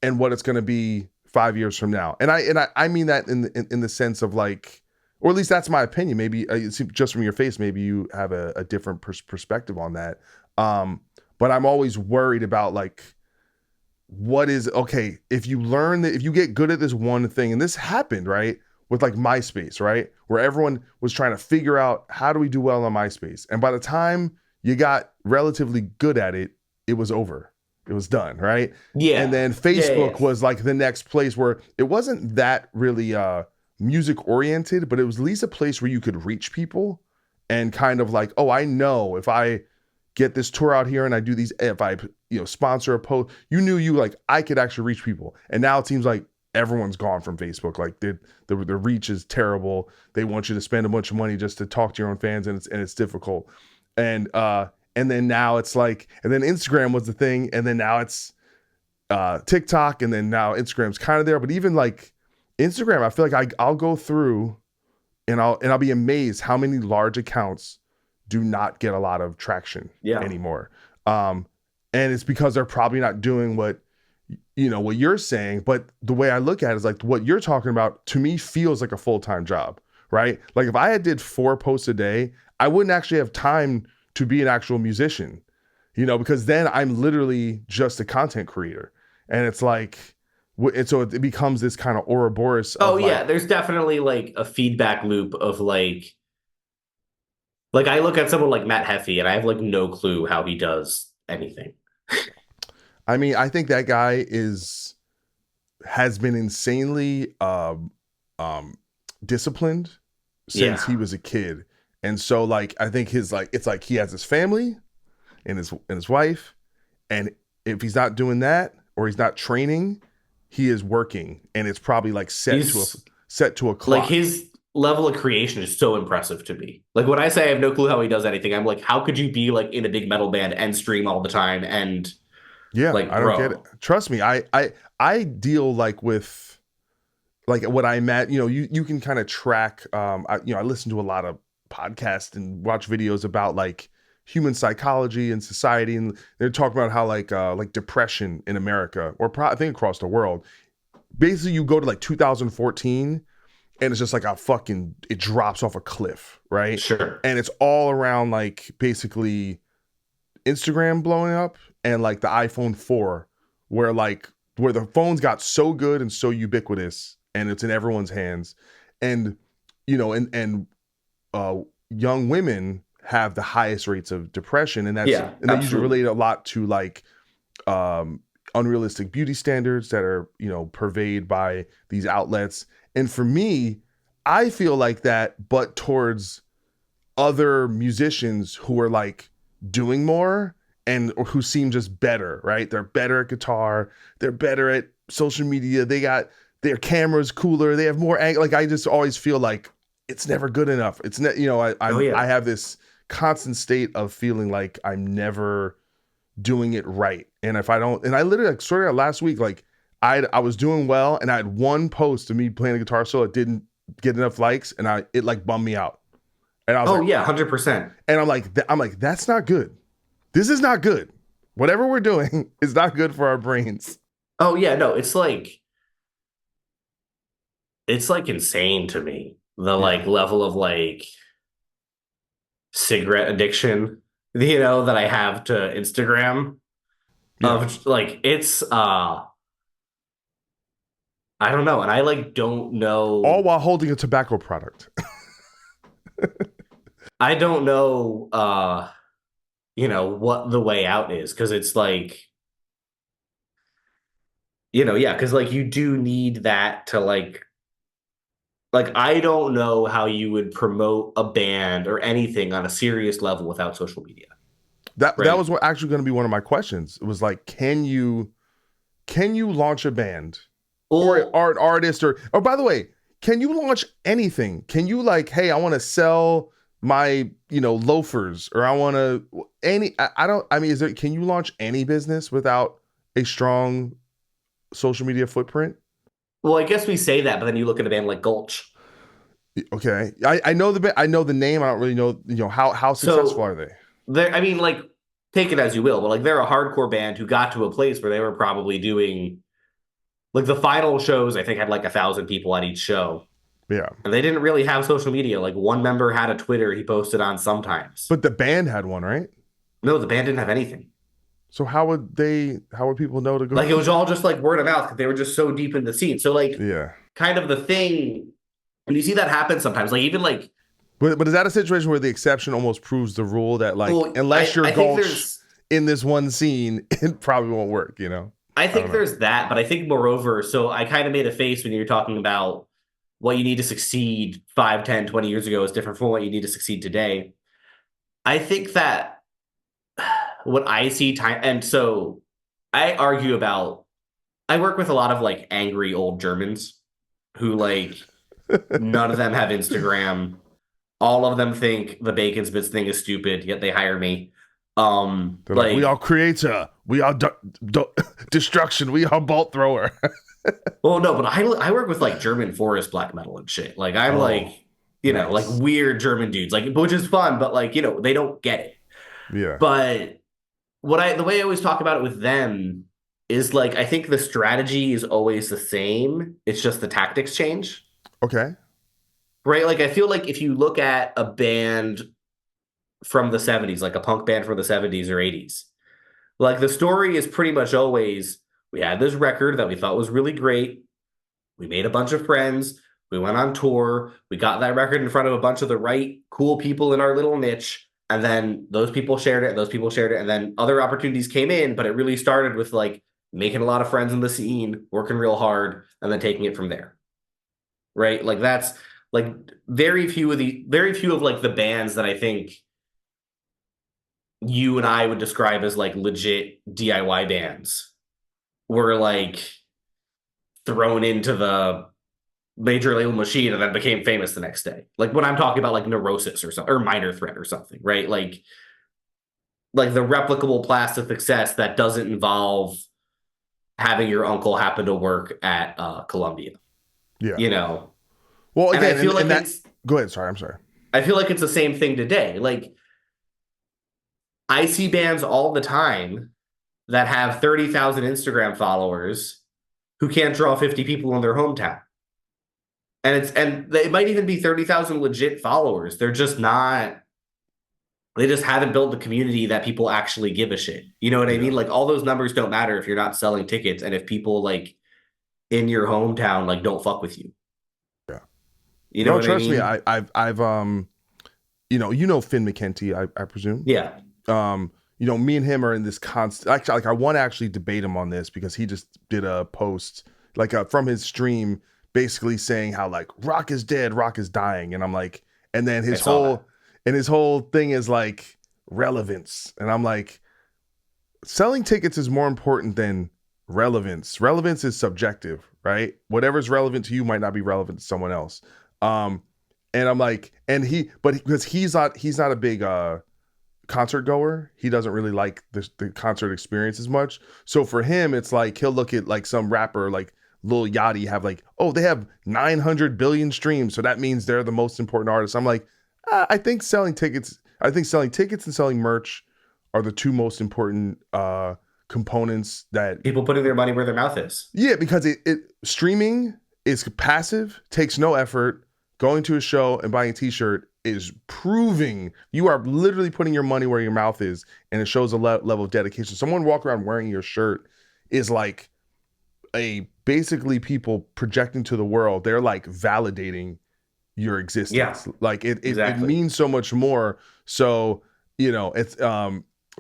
and what it's going to be 5 years from now. And I mean that in the sense of like, or at least that's my opinion. Maybe just from your face, maybe you have a different perspective on that. But I'm always worried about like, what is okay if you learn that, if you get good at this one thing, and this happened right with like MySpace, right, where everyone was trying to figure out how do we do well on MySpace, and by the time you got relatively good at it, it was over, it was done, right? And Yeah. then Yeah. Yeah. Facebook Yeah. was like the next place where it wasn't that really music oriented, but it was at least a place where you could reach people and kind of like, oh, I know if I get this tour out here and I do these, if I sponsor a post, you like I could actually reach people. And now it seems like everyone's gone from Facebook. Like the reach is terrible. They want you to spend a bunch of money just to talk to your own fans, and it's difficult. And then now it's like, and then Instagram was the thing, and then now it's TikTok, and then now Instagram's kind of there. But even like Instagram, I feel like I'll go through and I'll be amazed how many large accounts do not get a lot of traction Yeah. anymore. Um, and it's because they're probably not doing what you're saying. But the way I look at it is like what you're talking about to me feels like a full-time job, right? Like if I had did 4 posts a day, I wouldn't actually have time to be an actual musician, because then I'm literally just a content creator. And it's like, and so it becomes this kind of Ouroboros Oh of yeah, like, there's definitely like a feedback loop of like I look at someone like Matt Heffy and I have like no clue how he does anything. I mean, I think that guy has been insanely um disciplined since he Yeah. was a kid. And so like I think his like it's like he has his family and his wife, and if he's not doing that or he's not training, he is working, and it's probably like He's set to a like clock. his level of creation is so impressive to me. Like when I say I have no clue how he does anything, I'm like, how could you be like in a big metal band and stream all the time and Yeah, like, I don't get it. bro. Trust me, I deal like with like what I met, you can kind of track. I listen to a lot of podcasts and watch videos about like human psychology and society, and they're talking about how like depression in America I think across the world. Basically, you go to like 2014, and it's just like it drops off a cliff, right? Sure. And it's all around like basically Instagram blowing up and like the iPhone 4, where the phones got so good and so ubiquitous and it's in everyone's hands. And and uh young women have the highest rates of depression, and Yeah, they usually absolutely. relate a lot to like um unrealistic beauty standards that are pervaded by these outlets. And for me, I feel like that, but towards other musicians who are like doing more and or who seem just better, right? They're better at guitar, they're better at social media, they got their cameras cooler, they have more angle. Like I just always feel like it's never good enough. It's not, Oh I yeah. have this constant state of feeling like I'm never doing it right. And if I don't, and I literally like sort of last week, like I was doing well and I had one post of me playing the guitar solo, it didn't get enough likes, and it like bummed me out. And I was Oh like, yeah, 100%. and I'm like, that's not good. This is not good. Whatever we're doing is not good for our brains. Oh yeah, no, it's like insane to me. The Yeah. like level of like cigarette addiction, that I have to Instagram Yeah. of like I don't know, and I like don't All know while holding a tobacco product. I don't know what the way out is because it's like, yeah, because like you do need that to like I don't know how you would promote a band or anything on a serious level without social media, That right? was what actually going to be one of my questions. It was like, can you launch a band or an Well, artist, or by the way, can you launch anything? Can you like, hey, I want to sell my loafers, or I want to I don't, I mean, can you launch any business without a strong social media footprint? well, I guess we say that, but then you look at a band like Gulch. Okay, I know I know the name. I don't really know how successful So are they? I mean, like, take it as you will, but like they're a hardcore band who got to a place where they were probably doing like the final shows, I think had like 1,000 people at each show. Yeah, And they didn't really have social media. Like one member had a Twitter he posted on sometimes. but the band had one, right? No, the band didn't have anything. So how would people know to go? Like it was all just like word of mouth because they were just so deep in the scene. So like Yeah, kind of the thing, and you see that happen sometimes. Like even like, but is that a situation where the exception almost proves the rule that like well, unless you're I think Gulch there's in this one scene, it probably won't work. I I don't think know. there's that, but I think moreover, so I kind of made a face when you're talking about what you need to succeed 5, 10, 20 years ago is different from what you need to succeed today. I think that what I see time, and so I argue about, I work with a lot of like angry old Germans who like none of them have Instagram. All of them think the Bacon.Bits thing is stupid, yet they hire me. They're like, we are Like, creator, we are destruction, we are bolt thrower. well, no, but I work with like German forest black metal and shit. Like, I'm Oh, like, like Nice. weird German dudes, like which is fun, but like, they don't get it. Yeah. But the way I always talk about it with them is like I think the strategy is always the same. It's just the tactics change. Okay. Right? Like I feel like if you look at a band from the 70s, like a punk band from the 70s or 80s, like the story is pretty much always we had this record that we thought was really great. We made a bunch of friends. We went on tour. We got that record in front of a bunch of the right cool people in our little niche. And then those people shared it, and those people shared it. And then other opportunities came in, but it really started with like making a lot of friends in the scene, working real hard, and then taking it from there. Right? Like that's like very few of like the bands that I think you and I would describe as like legit DIY bands were like thrown into the major label machine and then became famous the next day. Like when I'm talking about like Neurosis or something or Minor Threat or something, right? Like the replicable path to success that doesn't involve having your uncle happen to work at Columbia, Yeah. you know. Well, And I again, feel and like that. it's Go ahead. Sorry, I'm sorry. I feel like it's the same thing today. Like I see bands all the time that have 30,000 Instagram followers who can't draw 50 people in their hometown. And they might even be 30,000 legit followers. They're just not they just haven't built the community that people actually give a shit. You know what I mean? Yeah. Like all those numbers don't matter if you're not selling tickets and if people like in your hometown like don't fuck with you. Yeah. You know No, what I trust me. mean? I've Finn McKenty, I presume. Yeah. um Me and him are in this constant, actually, like I want to actually debate him on this because he just did a post like from his stream basically saying how like rock is dead, rock is dying, and I'm like, and then I saw that. his whole thing is like relevance, and I'm like, selling tickets is more important than relevance is subjective, right? Whatever's relevant to you might not be relevant to someone else. um and I'm like, but because he's not a big concert goer. He doesn't really like the concert experience as much. So for him, it's like he'll look at like some rapper like Lil Yachty have like, oh, they have 900 billion streams, so that means they're the most important artist. I'm like, I think selling tickets and selling merch are the two most important components that. People putting their money where their mouth is. Yeah, because it streaming is passive, takes no effort. Going to a show and buying a t-shirt is proving you are literally putting your money where your mouth is, and it shows a level of dedication. Someone walk around wearing your shirt is like a basically people projecting to the world. They're like validating your Yeah, existence. Like it exactly. means so much more. So, it's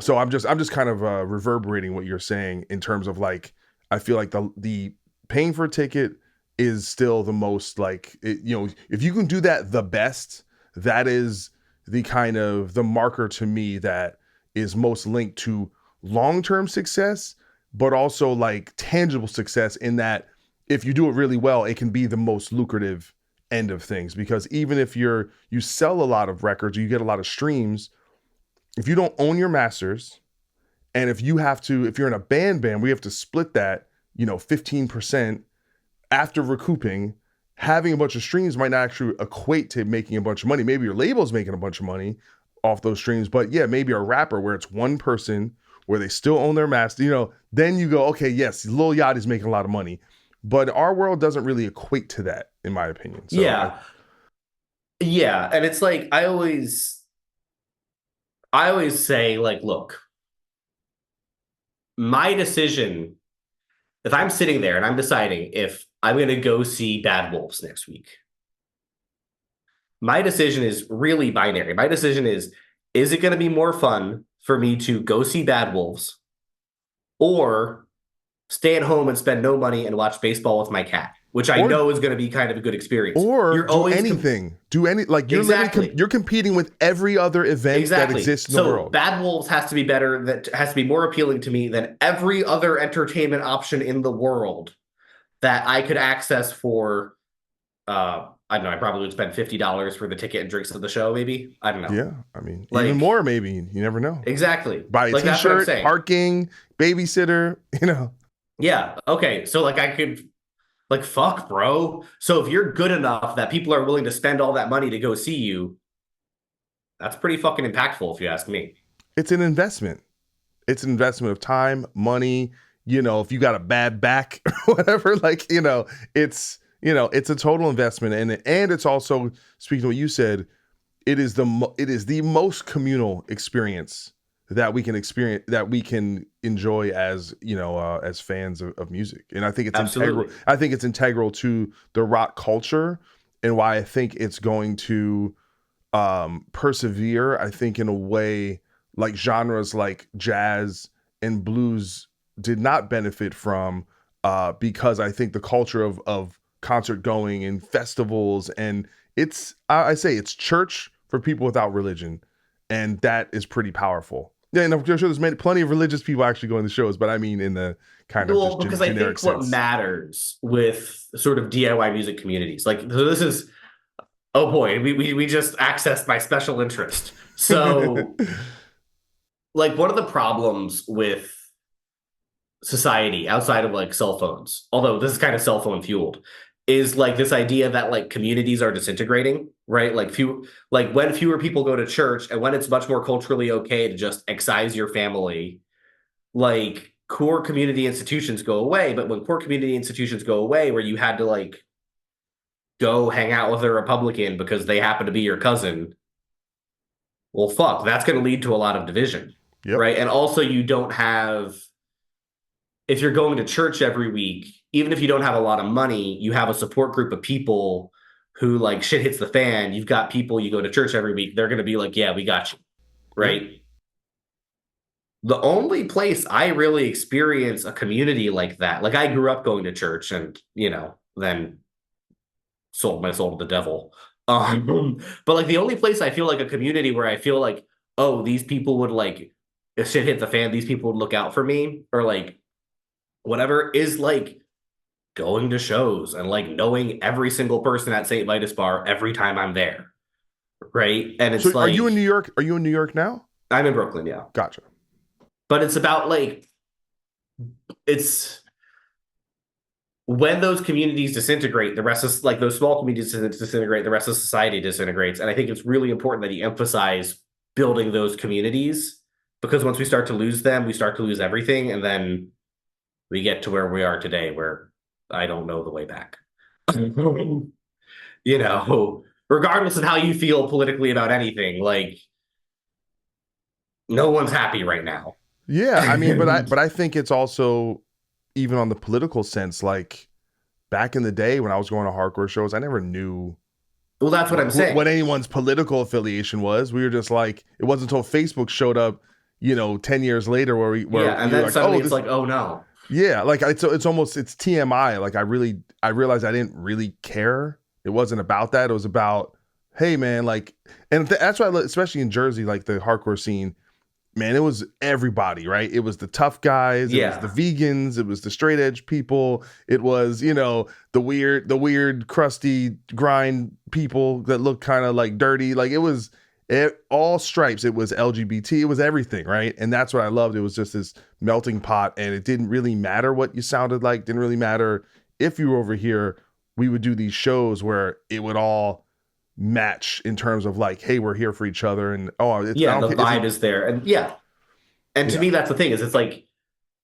so I'm just kind of reverberating what you're saying in terms of like, I feel like the paying for a ticket is still the most like if you can do that the best, that is the kind of the marker to me that is most linked to long-term success, but also like tangible success in that if you do it really well, it can be the most lucrative end of things. Because even if you sell a lot of records, you get a lot of streams, if you don't own your masters, and if you're in a band, we have to split that 15% after recouping. Having a bunch of streams might not actually equate to making a bunch of money. Maybe your label's making a bunch of money off those streams, but yeah, maybe a rapper where it's one person where they still own their master, then you go, okay, yes, Lil Yachty's making a lot of money. But our world doesn't really equate to that, in my opinion. So Yeah. Yeah, and it's like I always say like, look, my decision if I'm sitting there and I'm deciding if I'm going to go see Bad Wolves next week, my decision is really binary. My decision is it going to be more fun for me to go see Bad Wolves or stay at home and spend no money and watch baseball with my cat, which I or know is going to be kind of a good experience. or You're do always anything. Do any like you're literally exactly. you're competing with every other event that Exactly. exists in the So world. Bad Wolves has to be better, that has to be more appealing to me than every other entertainment option in the world that I could access for I don't know, I probably would spend $50 for the ticket and drinks of the show, maybe. I don't know. Yeah, I mean, even Like, more maybe. You never know. exactly. Buy a Like that's what I'm t-shirt, saying. parking, babysitter. Yeah. Okay. So like I could Like, fuck, bro. So if you're good enough that people are willing to spend all that money to go see you, that's pretty fucking impactful, if you ask me. It's an investment. It's an investment of time, money. If you got a bad back or whatever, like, it's a total investment, and it's also, speaking of what you said, it is the most communal experience that we can enjoy as as fans of music. And Absolutely. I think it's integral to the rock culture, and why I think it's going to persevere, I think, in a way like genres like jazz and blues did not benefit from, because I think the culture of concert going and festivals, and I say it's church for people without religion, and that is pretty powerful. Yeah, and I'm sure there's plenty of religious people actually going to shows, but I mean in the kind of Well, just because I generic think what sense. matters with sort of DIY music communities, like, so this is, oh boy, we just accessed my special interest. So, like, one of the problems with society outside of like cell phones, although this is kind of cell phone fueled, is like this idea that like communities are disintegrating, right? Like when fewer people go to church and when it's much more culturally okay to just excise your family, like core community institutions go away. But when core community institutions go away, where you had to like go hang out with a Republican because they happen to be your cousin, well, fuck, that's going to lead to a lot of division, Yep. right? And also, you don't have, if you're going to church every week, even if you don't have a lot of money, you have a support group of people who like shit hits the fan. You've got people you go to church every week. They're going to be like, yeah, we got you. Yep. Right. The only place I really experience a community like that, like I grew up going to church and, then sold my soul to the devil. But like the only place I feel like a community where I feel like, oh, these people would like, if shit hit the fan, these people would look out for me or like whatever is like going to shows and like knowing every single person at St. Vitus Bar every time I'm there. Right. And So it's are you like, in New York? Are you in New York now? I'm in Brooklyn, yeah. Gotcha. But it's about like, it's when those communities disintegrate, the rest of like those small communities disintegrate, the rest of society disintegrates. And I think it's really important that you emphasize building those communities because once we start to lose them, we start to lose everything. And then we get to where we are today, where I don't know the way back. Regardless of how you feel politically about anything, like no one's happy right now. Yeah, I mean, Well, but I think it's also, even on the political sense, like back in the day when I was going to hardcore shows, I never knew that's what I'm what saying. anyone's political affiliation was. We were just like, it wasn't until Facebook showed up, 10 years later, where Yeah, and you're then like, oh, suddenly it's this, like, oh no. yeah, like it's almost, it's TMI. Like I realized I didn't really care. It wasn't about that. It was about, hey man, like, and that's why, especially in Jersey, like the hardcore scene, man, it was everybody, right? It was the tough guys, it was the Yeah. vegans, it was the straight edge people, it was, the weird, crusty grind people that look kind of like dirty. Like all stripes. It was LGBT, it was everything, right? And that's what I loved. It was just this melting pot, and it didn't really matter what you sounded like, didn't really matter if you were over here. We would do these shows where it would all match in terms of like, hey, we're here for each other, and oh, it's, I Yeah, don't the care, is it, vibe is there. And yeah. And to yeah. me, that's the thing, is it's like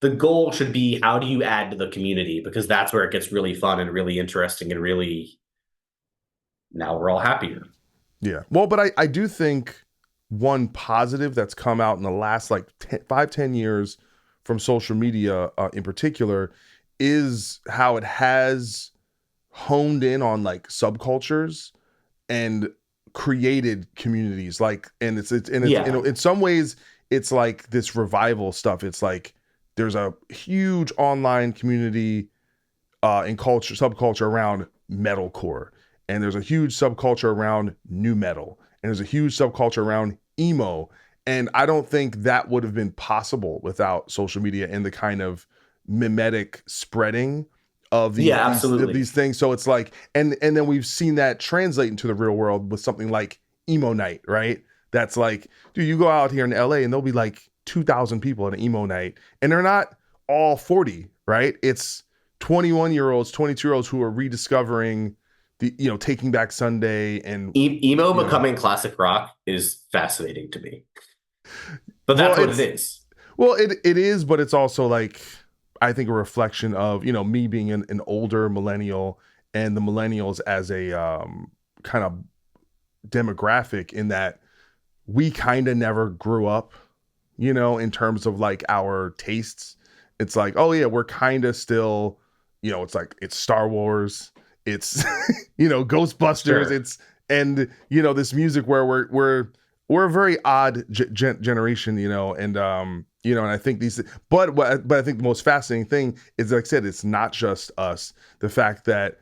the goal should be how do you add to the community? Because that's where it gets really fun and really interesting and really now we're all happier. Yeah. Well, but I do think one positive that's come out in the last like 5, 10 years from social media, in particular, is how it has honed in on like subcultures and created communities. Like, and it's Yeah. in some ways it's like this revival stuff. It's like there's a huge online community, in culture, subculture around metalcore, and there's a huge subculture around new metal, and there's a huge subculture around emo. And I don't think that would have been possible without social media and the kind of mimetic spreading of Yeah, absolutely. these things. So it's like, and then we've seen that translate into the real world with something like emo night, right? That's like, dude, you go out here in LA and there'll be like 2,000 people at an emo night, and they're not all 40, right? It's 21-year-olds, 22-year-olds who are rediscovering the, Taking Back Sunday, and Emo you know, becoming classic rock is fascinating to me, but well, that's what it is. it is, but it's also like, I think, a reflection of, me being an older millennial, and the millennials as a kind of demographic, in that we kind of never grew up, in terms of like our tastes. It's like, oh yeah, we're kind of still, it's like, it's Star Wars, it's Ghostbusters, Sure. it's, and this music where we're a very odd generation, and I think these, but I think the most fascinating thing is, like I said, it's not just us. The fact that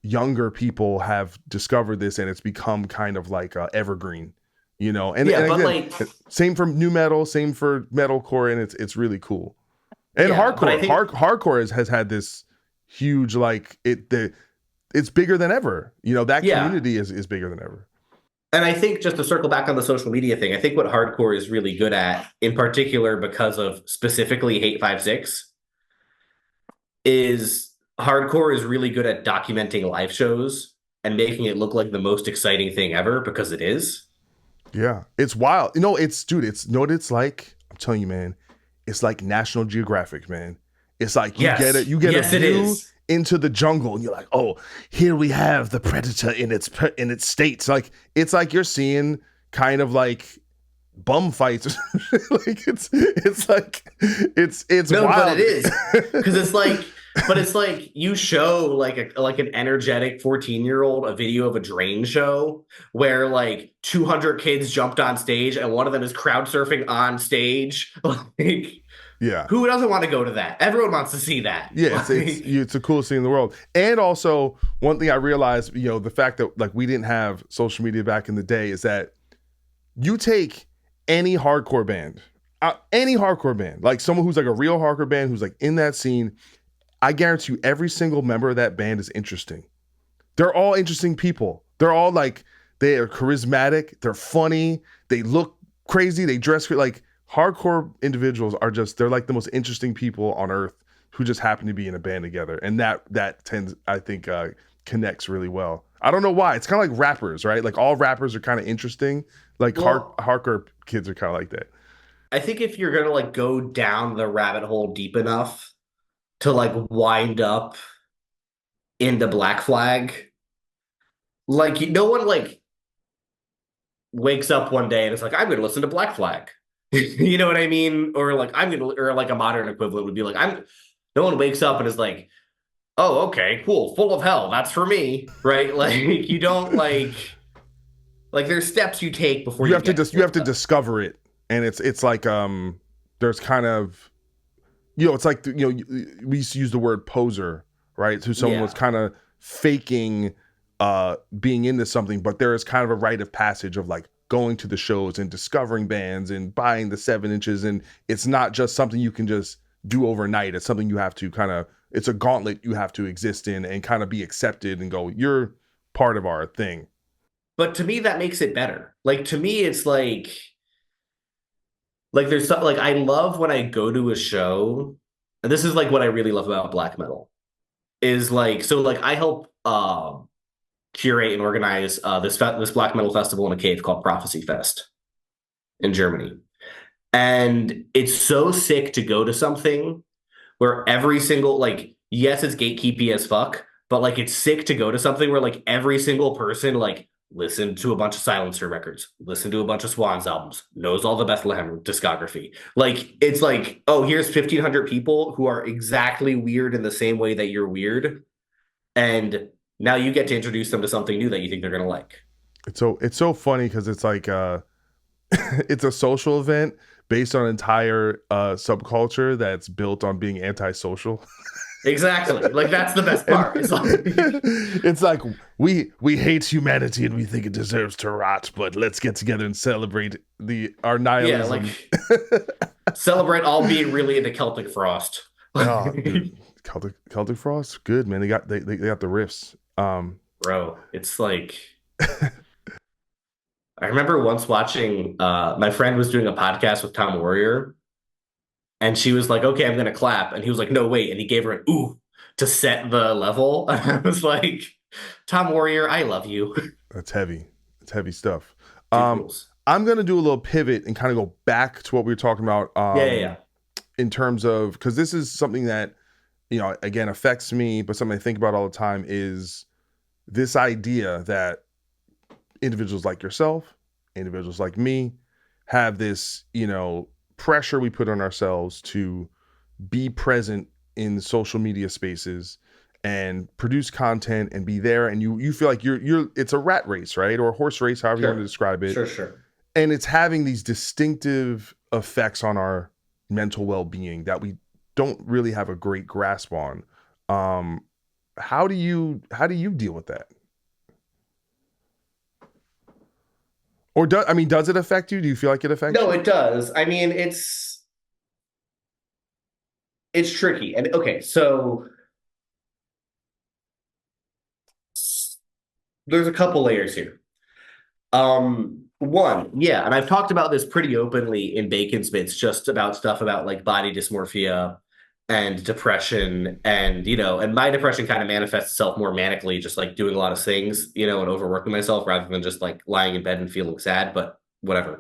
younger people have discovered this, and it's become kind of like evergreen, and Yeah, but again, like, same for new metal, same for metalcore, and it's really cool. And yeah, but I think, hardcore has had this huge, like, it's bigger than ever. That yeah. community is bigger than ever. And I think, just to circle back on the social media thing, I think what hardcore is really good at, in particular because of specifically Hate 56, is hardcore is really good at documenting live shows and making it look like the most exciting thing ever, because it is. Yeah, it's wild. It's, dude, it's, what it's like. I'm telling you, man. It's like National Geographic, man. It's like, Yes. you get a Yes, it view is. into the jungle, and you're like, oh, here we have the predator in its states. Like, it's like you're seeing kind of like bum fights. Like, it's like, it's No, but it wild. is. Because it's like, but it's like you show like an energetic 14-year-old a video of a drain show where like 200 kids jumped on stage and one of them is crowd surfing on stage. Like, Yeah. who doesn't want to go to that? Everyone wants to see that. Yeah, Like, it's the coolest thing in the world. And also, one thing I realized, the fact that, like, we didn't have social media back in the day, is that you take any hardcore band, like someone who's like a real hardcore band who's like in that scene, I guarantee you every single member of that band is interesting. They're all interesting people. They're all like, they are charismatic, they're funny, they look crazy, they dress like, hardcore individuals are just, they're like the most interesting people on earth, who just happen to be in a band together. And that tends, I think, connects really well. I don't know why. It's kind of like rappers, right? Like, all rappers are kind of interesting. Like, well, hardcore kids are kind of like that. I think if you're gonna like go down the rabbit hole deep enough to like wind up into Black Flag, like no one like wakes up one day and it's like, I'm gonna listen to Black Flag. You know what I mean? Or like, or like a modern equivalent would be like, no one wakes up and is like, oh, okay, cool, Full of Hell, that's for me, right? Like, you don't like there's steps you take before You you have to get to just, you Full have of to Hell. discover it. And it's like, there's kind of, it's like, we used to use the word poser, right? So someone was Yeah. kind of faking being into something, but there is kind of a rite of passage of like going to the shows and discovering bands and buying the 7 inches, and it's not just something you can just do overnight. It's something you have to kind of, it's a gauntlet you have to exist in and kind of be accepted and go, you're part of our thing. But to me, that makes it better. Like, to me, it's like like I love when I go to a show, and this is like what I really love about black metal is like, so like I help curate and organize this black metal festival in a cave called Prophecy Fest in Germany. And it's so sick to go to something where every single, like, yes, it's gatekeepy as fuck, but like it's sick to go to something where like every single person like listened to a bunch of Silencer records, listened to a bunch of Swans albums, knows all the Bethlehem discography. Like, it's like, oh, here's 1,500 people who are exactly weird in the same way that you're weird, and now you get to introduce them to something new that you think they're gonna like. It's so funny because it's like, it's a social event based on an entire subculture that's built on being antisocial. Exactly. Like, that's the best And part. It's like, it's like, we hate humanity and we think it deserves to rot, but let's get together and celebrate our yeah, nihilism. like celebrate all being really into Celtic Frost. Oh, dude, Celtic Frost, good man. They got the riffs. Bro, it's like, I remember once watching my friend was doing a podcast with Tom Warrior, and she was like, okay, I'm gonna clap. And he was like, no, wait. And he gave her an ooh. to set the level. I was like, Tom Warrior, I love you. That's heavy. It's heavy stuff. Dude Um, rules. I'm gonna do a little pivot and kind of go back to what we were talking about. Yeah, yeah, yeah. In terms of, because this is something that, again, affects me, but something I think about all the time is this idea that individuals like yourself, individuals like me, have this, pressure we put on ourselves to be present in social media spaces and produce content and be there, and you feel like you're it's a rat race, right? Or a horse race, however you want to Sure. describe it. Sure, sure. And it's having these distinctive effects on our mental well-being that we don't really have a great grasp on. um how do you deal with that? Or does it affect you? Do you feel like it affects No, you? it does. I mean, it's tricky. And okay, so there's a couple layers here. One, yeah, and I've talked about this pretty openly in Bacon.Bits, just about stuff about like body dysmorphia and depression, and and my depression kind of manifests itself more manically, just like doing a lot of things, and overworking myself rather than just like lying in bed and feeling sad, but whatever.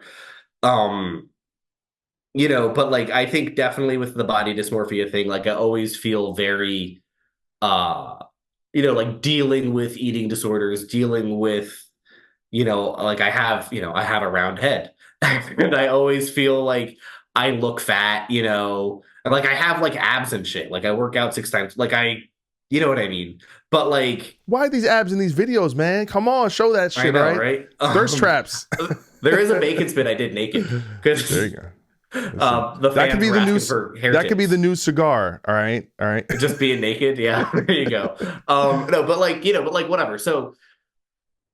Um, but like I think definitely with the body dysmorphia thing, like I always feel very uh like dealing with eating disorders, dealing with like I have a round head. And I always feel like I look fat, and like I have like abs and shit. Like I work out 6 times. Like you know what I mean? But like, Why are these abs in these videos, man? Come on, show that I shit, all know, right? right? Thirst traps. There is a bacon spit I did naked There because you go. Listen, the that could fans be were the new asking for hair that could be the tips. new cigar. All right, all right. Just being naked, yeah, there you go. No, but like, but like whatever. So,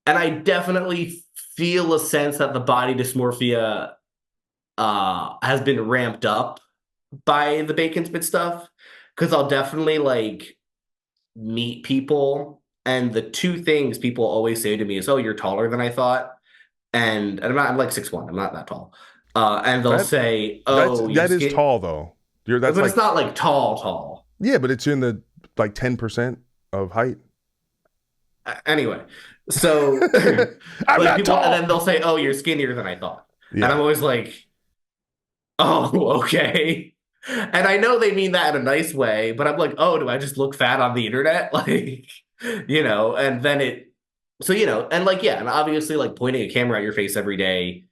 and I definitely feel a sense that the body dysmorphia has been ramped up by the Bacon.Bits stuff, because I'll definitely like meet people, and the two things people always say to me is, "Oh, you're taller than I thought," and I'm like 6'1". I'm not that tall. And they'll That say, that's "Oh, your that is skin," tall though. That's but it's like, not like tall, tall. yeah, but it's in the like 10% of height. Anyway, so I'm like not people, and tall. then they'll say, "Oh, you're skinnier than I thought," and I'm Yeah, always like, "Oh, okay." And I know they mean that in a nice way, but I'm like, "Oh, do I just look fat on the internet?" Like, and then so, and like, yeah, and obviously, like pointing a camera at your face every day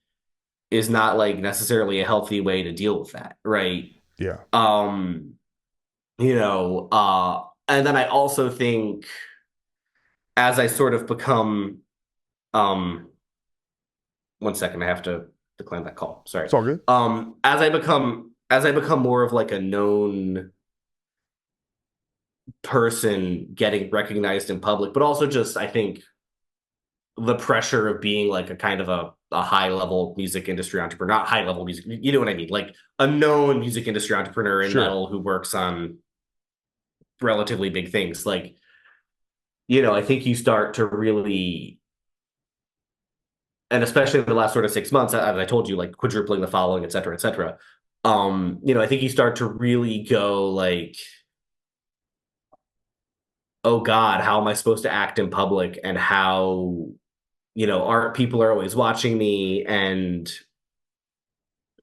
is not like necessarily a healthy way to deal with that, right? yeah. Um, and then I also think as I sort of become, um, one second, I have to decline that call. Sorry. It's all good. As I become more of like a known person getting recognized in public, but also just I think the pressure of being like a kind of a high level music industry entrepreneur, not high level music, you know what I mean? Like a known music industry entrepreneur in Sure. metal who works on relatively big things. Like, I think you start to really, and especially in the last sort of 6 months, as I told you, like quadrupling the following, et cetera, et cetera. I think you start to really go like, oh God, how am I supposed to act in public, and how, art people are always watching me, and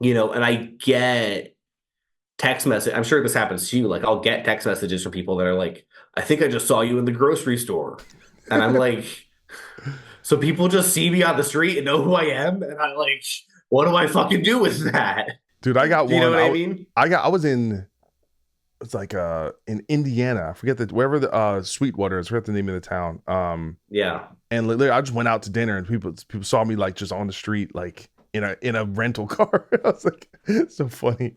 and I get text message. I'm sure this happens to you. Like I'll get text messages from people that are like, I think I just saw you in the grocery store. And I'm like, so people just see me on the street and know who I am? And I like, what do I fucking do with that? Dude, I got Do you know one. what I mean? I was in, it's like in Indiana. I forget wherever the Sweetwater is. I forget the name of the town. Yeah. And literally, I just went out to dinner, and people saw me like just on the street, like in a rental car. I was like, it's so funny.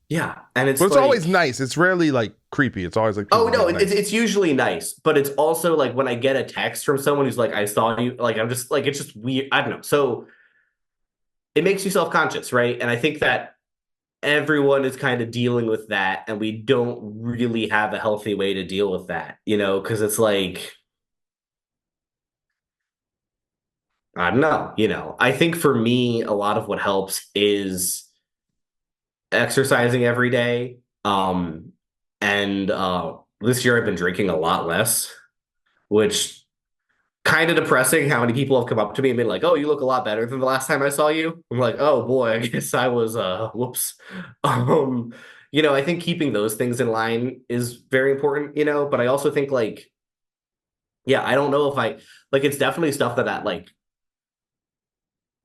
Yeah. And But it's it's always like, nice. It's rarely like creepy. It's always like oh people no, being it's nice. it's usually nice, but it's also like when I get a text from someone who's like, I saw you, like I'm just like, it's just weird. I don't know. So it makes you self-conscious, right? And I think that everyone is kind of dealing with that, and we don't really have a healthy way to deal with that, because it's like, I don't know, I think for me a lot of what helps is exercising every day, And this year I've been drinking a lot less, which kind of depressing how many people have come up to me and been like, "Oh, you look a lot better than the last time I saw you." I'm like, "Oh boy, I guess I was whoops." Um, I think keeping those things in line is very important, but I also think like yeah, I don't know if I like it's definitely stuff that like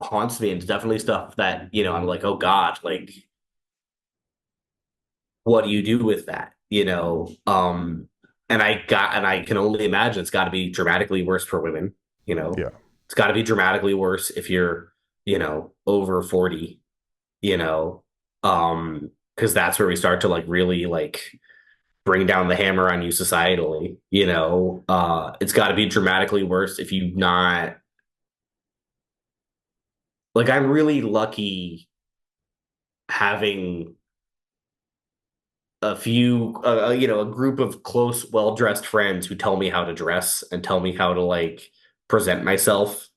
haunts me and it's definitely stuff that, I'm like, "Oh God, like what do you do with that?" And I can only imagine it's got to be dramatically worse for women, you know. Yeah. It's got to be dramatically worse if you're, over 40, you know. Because that's where we start to like really like bring down the hammer on you societally, it's got to be dramatically worse if you not like I'm really lucky having a group of close, well-dressed friends who tell me how to dress and tell me how to like present myself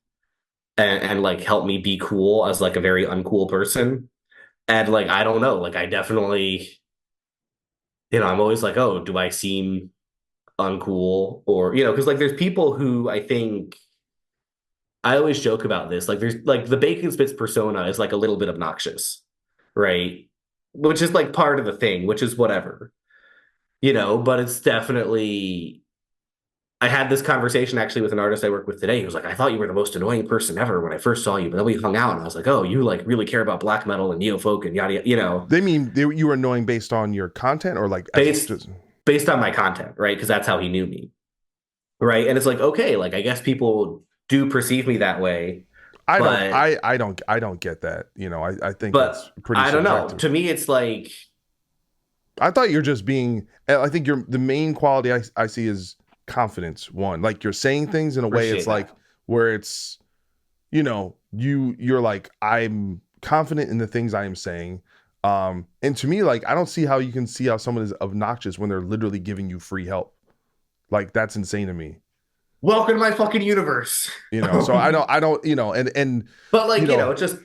and like help me be cool as like a very uncool person. And like, I don't know, like I definitely, I'm always like, oh, do I seem uncool? Or, because like there's people who I think I always joke about this. Like there's like the Bacon.Bits persona is like a little bit obnoxious, right? Which is like part of the thing, which is whatever, but it's definitely I had this conversation actually with an artist I work with today. He was like, I thought you were the most annoying person ever when I first saw you, but then we hung out and I was like, oh, you like really care about black metal and neo folk and yada yada, They mean you were annoying based on your content or like as based just. based on my content, right? Because that's how he knew me, right? And it's like, okay, like I guess people do perceive me that way, I don't but I don't get that. I think that's but pretty I don't know. subjective. To me, it's like I thought you're just being. I think the main quality I see is confidence. One, like you're saying things in a way it's appreciate like that. where it's you're like I'm confident in the things I am saying. And to me, like I don't see how you can see how someone is obnoxious when they're literally giving you free help. Like that's insane to me. Welcome to my fucking universe. So I don't and But you like, know just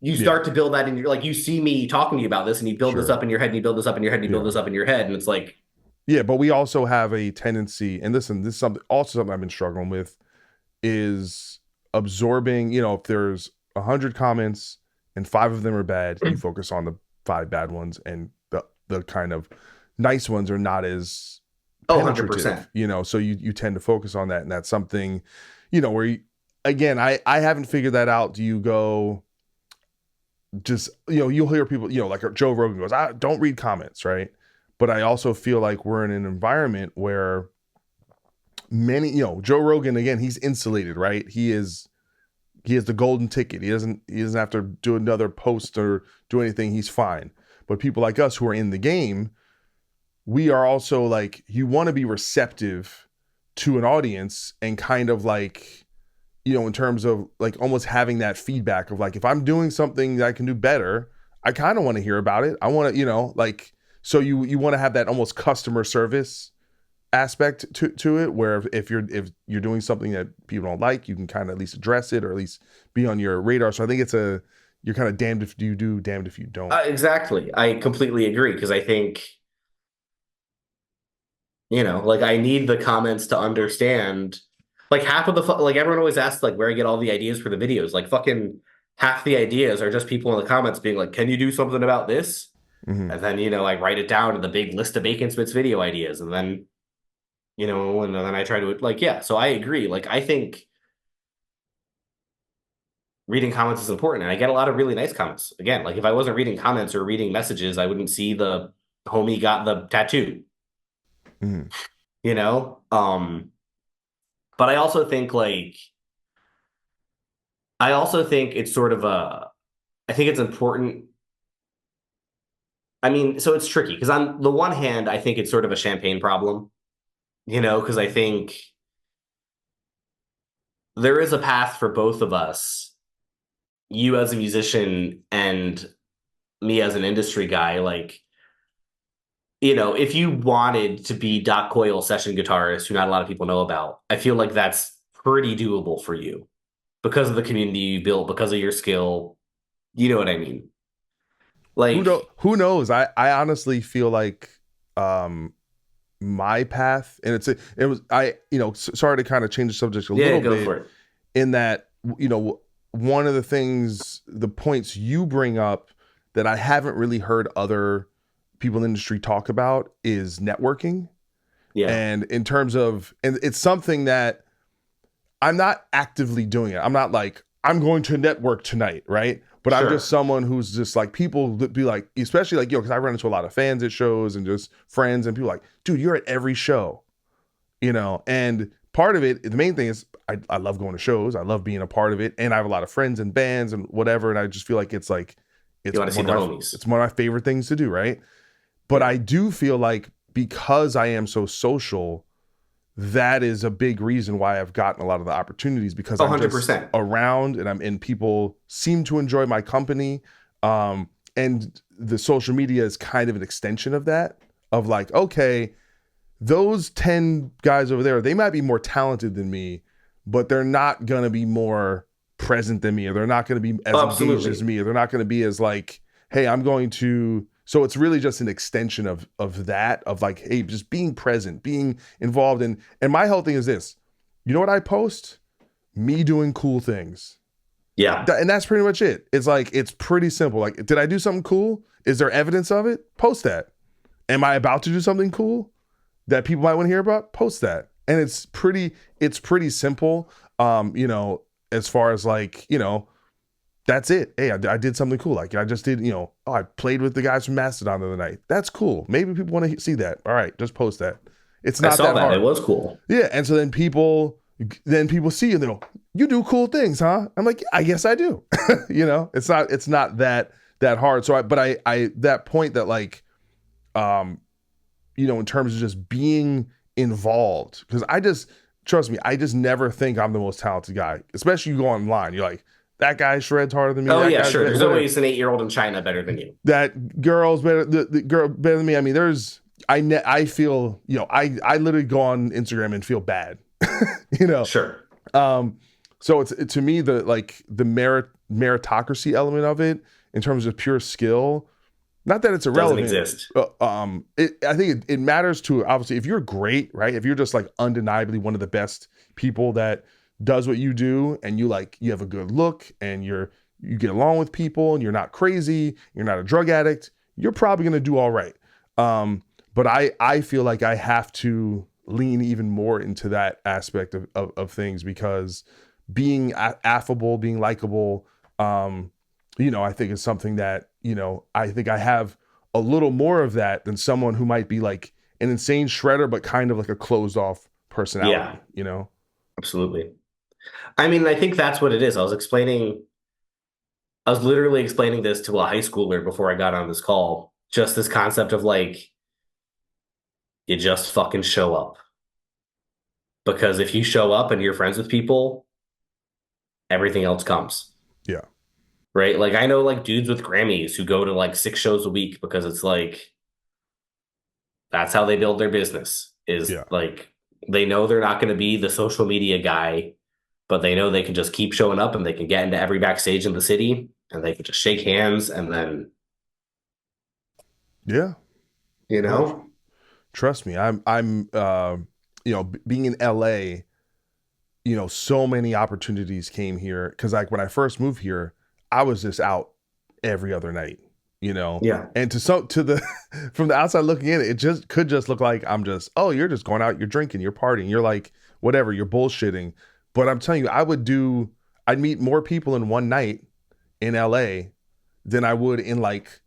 you yeah, start to build that in your like you see me talking to you about this and you build this sure. up in your head and you build this up in your head and you build Yeah. this up in your head and it's like Yeah, but we also have a tendency, and listen, this is something I've been struggling with is absorbing, if there's 100 comments and five of them are bad, you focus on the five bad ones and the kind of nice ones are not as oh, penetrative, 100%. so you tend to focus on that. And that's something, where again, I haven't figured that out. Do you go just, you'll hear people, like Joe Rogan goes, I don't read comments, right? But I also feel like we're in an environment where many, Joe Rogan, again, he's insulated, right? He has the golden ticket. He doesn't have to do another post or do anything. He's fine. But people like us who are in the game, we are also like you want to be receptive to an audience and kind of like in terms of like almost having that feedback of like if I'm doing something that I can do better, I kind of want to hear about it. I want to, like so you want to have that almost customer service aspect to it where if you're doing something that people don't like, you can kind of at least address it or at least be on your radar. So I think you're kind of damned if you do, damned if you don't. Exactly. I completely agree because I think, like I need the comments to understand like half of like everyone always asks like where I get all the ideas for the videos. Like fucking half the ideas are just people in the comments being like, "Can you do something about this?" Mm-hmm. And then, I write it down in the big list of Bacon Smith's video ideas and then and then I try to like, yeah, so I agree. Like, I think reading comments is important, and I get a lot of really nice comments. Again, like if I wasn't reading comments or reading messages, I wouldn't see the homie got the tattoo, Mm-hmm. you know? But I also think it's sort of I think it's important. I mean, so it's tricky because on the one hand, I think it's sort of a champagne problem, because I think there is a path for both of us, you as a musician and me as an industry guy, like, if you wanted to be Doc Coyle session guitarist, who not a lot of people know about, I feel like that's pretty doable for you because of the community you built, because of your skill. You know what I mean? Like, Who knows? I honestly feel like my path, and it was sorry to kind of change the subject a Yeah, little go bit for it. in that one of the things, the points you bring up that I haven't really heard other people in the industry talk about is networking. Yeah, And in terms of, and it's something that I'm not actively doing it. I'm not like, I'm going to network tonight, right? But I'm just sure. someone who's just like, people that be like, especially like, because I run into a lot of fans at shows and just friends, and people like, dude, you're at every show, and part of it, the main thing is I love going to shows. I love being a part of it. And I have a lot of friends and bands and whatever. And I just feel like You want to see the homies. it's one of my favorite things to do, right? But Yeah. I do feel like because I am so social, that is a big reason why I've gotten a lot of the opportunities, because Oh, I'm just 100%. around and people seem to enjoy my company. And the social media is kind of an extension of that, of like, okay, those 10 guys over there, they might be more talented than me, but they're not going to be more present than me, or they're not going to be as Oh, engaged as absolutely. me, or they're not going to be as like, hey, I'm going to. So it's really just an extension of that, of like, hey, just being present, being involved in. And my whole thing is this: you know what I post? Me doing cool things. Yeah. And that's pretty much it. It's like, it's pretty simple. Like, did I do something cool? Is there evidence of it? Post that. Am I about to do something cool that people might want to hear about? Post that. And it's pretty simple. As far as like, that's it. Hey, I did something cool. Like I just did, I played with the guys from Mastodon the other night. That's cool. Maybe people want to see that. All right, just post that. It's I not saw that that. It hard. was cool. Yeah. And so then people see you and they go, you do cool things, huh? I'm like, I guess I do. It's not that hard. So I that point that like, um, in terms of just being involved, because trust me, I just never think I'm the most talented guy, especially you go online. You're like, that guy shreds harder than me. Oh, That yeah, guy's sure. better, There's whatever. always an 8-year-old in China better than you. That girl's better, the girl better than me. I mean, I feel, I literally go on Instagram and feel bad, you know? Sure. Um, so it's to me, the meritocracy element of it in terms of pure skill. Not that it's Doesn't irrelevant. exist. I think it matters to, obviously, if you're great, right? If you're just like undeniably one of the best people that does what you do, and you have a good look, and you get along with people, and you're not crazy, you're not a drug addict, you're probably gonna do all right. But I feel like I have to lean even more into that aspect of things, because being affable, being likable, I think is something that, I think I have a little more of that than someone who might be like an insane shredder, but kind of like a closed off Yeah, personality. absolutely. I mean, I think that's what it is. I was literally explaining this to a high schooler before I got on this call. Just this concept of like, you just fucking show up. Because if you show up and you're friends with people, everything else comes. Yeah. Right? Like I know like dudes with Grammys who go to like 6 shows a week because it's like that's how they build their business. Is Yeah. like they know they're not going to be the social media guy, but they know they can just keep showing up and they can get into every backstage in the city and they can just shake hands and then, Yeah. you No, know, trust me. Being in LA, so many opportunities came here, because like when I first moved here, I was just out every other night, yeah. and to the from the outside looking in, it just could just look like I'm just, oh, you're just going out, you're drinking, you're partying, you're like whatever, you're bullshitting. But I'm telling you, I'd meet more people in one night in LA than I would in like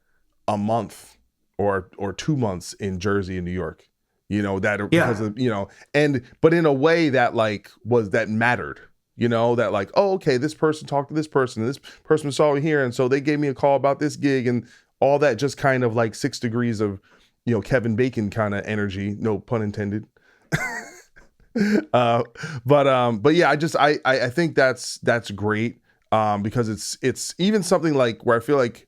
a month or 2 months in Jersey and New York. That because Yeah. of, and but in a way that like that mattered. That like, oh, okay, this person talked to this person, and this person saw me here, and so they gave me a call about this gig, and all that, just kind of like 6 degrees of, Kevin Bacon kind of energy, no pun intended. uh, but yeah, I think that's great, because it's even something like where I feel like,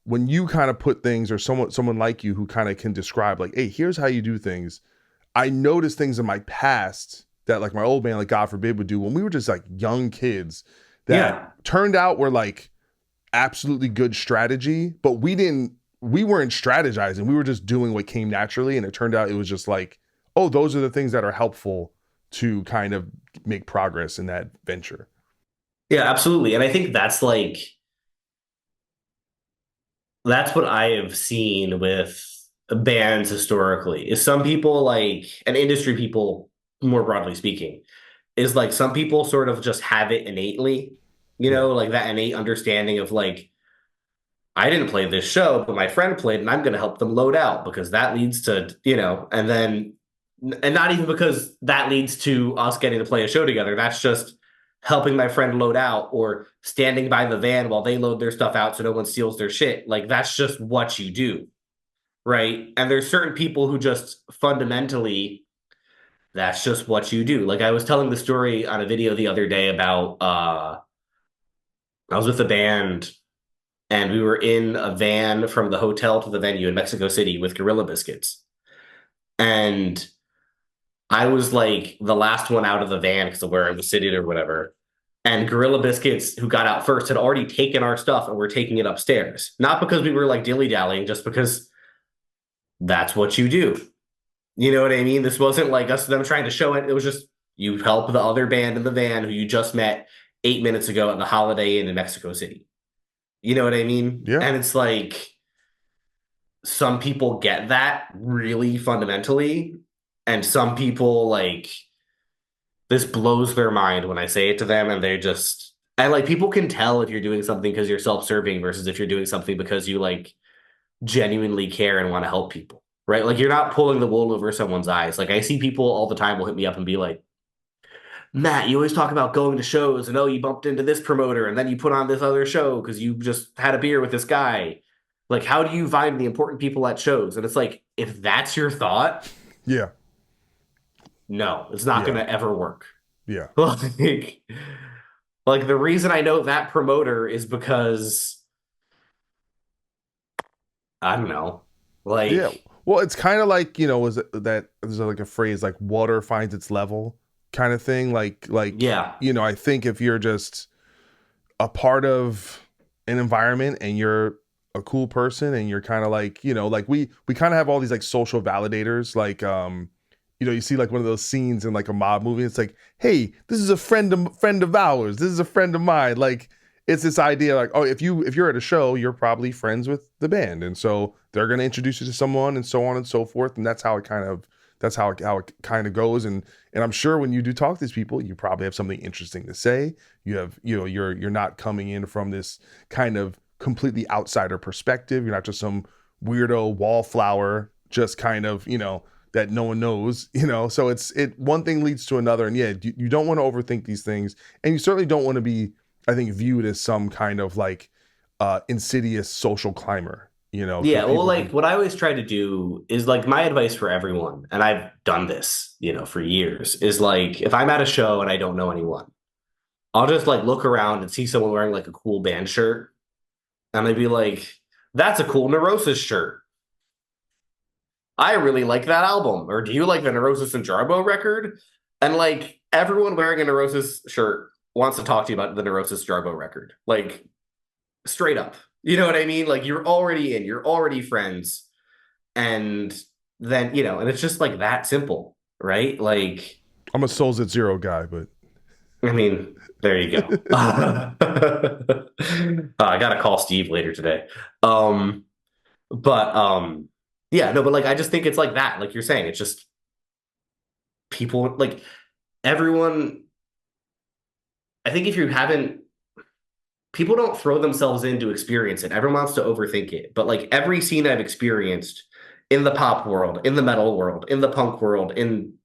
when you kind of put things, or someone like you who kind of can describe like, hey, here's how you do things. I noticed things in my past that like my old man, like God forbid, would do when we were just like young kids, that Yeah. turned out were like absolutely good strategy, but we didn't we weren't strategizing. We were just doing what came naturally. And it turned out it was just like, oh, those are the things that are helpful to kind of make progress in that venture. Yeah, absolutely. And I think that's what I have seen with bands historically is some people like and industry people more broadly speaking is like some people sort of just have it innately, Yeah. like that innate understanding of like I didn't play this show, but my friend played and I'm going to help them load out because that leads to, and then and not even because that leads to us getting to play a show together. That's just helping my friend load out or standing by the van while they load their stuff out so no one steals their shit. Like that's just what you do, right? And there's certain people who just fundamentally that's just what you do. Like I was telling the story on a video the other day about I was with a band and we were in a van from the hotel to the venue in Mexico City with Gorilla Biscuits. And I was like the last one out of the van because of where I was sitting or whatever. And Gorilla Biscuits, who got out first, had already taken our stuff and were taking it upstairs. Not because we were like dilly dallying, just because that's what you do. You know what I mean? This wasn't like us them trying to show it. It was just you help the other band in the van who you just met 8 minutes ago at the Holiday Inn in Mexico City. You know what I mean? Yeah. And it's like some people get that really fundamentally, and some people like this blows their mind when I say it to them, and they just and like people can tell if you're doing something because you're self-serving versus if you're doing something because you like genuinely care and want to help people, right? Like you're not pulling the wool over someone's eyes. Like I see people all the time will hit me up and be like, Matt, you always talk about going to shows and oh, you bumped into this promoter and then you put on this other show because you just had a beer with this guy. Like, how do you find the important people at shows? And it's like, if that's your thought, Yeah. no, it's not going Yeah. to ever work. Yeah. like, like the reason I know that promoter is because I don't know, Yeah. like, Well, it's kind of like, was it that there's like a phrase like water finds its level kind of thing. yeah, I think if you're just a part of an environment and you're a cool person and you're kind of like, like we kind of have all these like social validators, like you see like one of those scenes in like a mob movie. It's like, hey, this is a friend of ours. This is a friend of mine. Like it's this idea like, oh, if you're at a show, you're probably friends with the band, and so they're gonna introduce you to someone, and so on and so forth, and that's how it kind of goes. And I'm sure when you do talk to these people, you probably have something interesting to say. You have, you're not coming in from this kind of completely outsider perspective. You're not just some weirdo wallflower, just kind of, that no one knows, so it one thing leads to another. And yeah, you don't want to overthink these things, and you certainly don't want to be, I think, viewed as some kind of like insidious social climber, because yeah. Well, people like can. what I always try to do is like my advice for everyone, and I've done this, for years, is like if I'm at a show and I don't know anyone, I'll just like look around and see someone wearing like a cool band shirt, and I'd be like, "That's a cool Neurosis shirt. I really like that album." Or do you like the Neurosis and Jarbo record? And like everyone wearing a Neurosis shirt wants to talk to you about the Neurosis Jarbo record, like straight up. You know what I mean? Like you're already in, you're already friends, and then and it's just like that simple, right? Like, I'm a Souls at Zero guy, but I mean, there you go. I gotta call Steve later today. Um, but yeah, no, but like I just think it's like that. Like you're saying, it's just people like everyone. I think if you haven't, people don't throw themselves in to experience it. Everyone wants to overthink it. But like every scene I've experienced in the pop world, in the metal world, in the punk world, in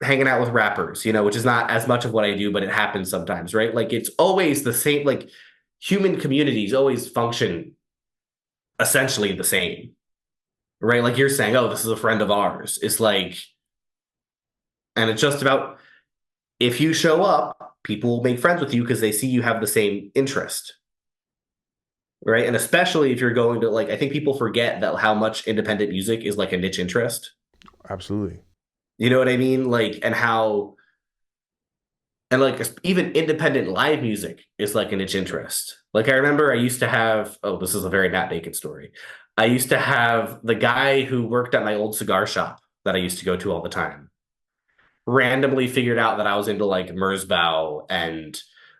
hanging out with rappers, which is not as much of what I do, but it happens sometimes, right? Like it's always the same, like human communities always function essentially the same, right? Like you're saying, oh, this is a friend of ours. It's like, and it's just about if you show up, people will make friends with you because they see you have the same interest, right? And especially if you're going to like, I think people forget that how much independent music is like a niche interest. absolutely. You know what I mean? Like, and how and like even independent live music is like a niche interest. Like I remember I used to have, oh, this is a very Matt Bacon story. I used to have the guy who worked at my old cigar shop that I used to go to all the time randomly figured out that I was into like Merzbow and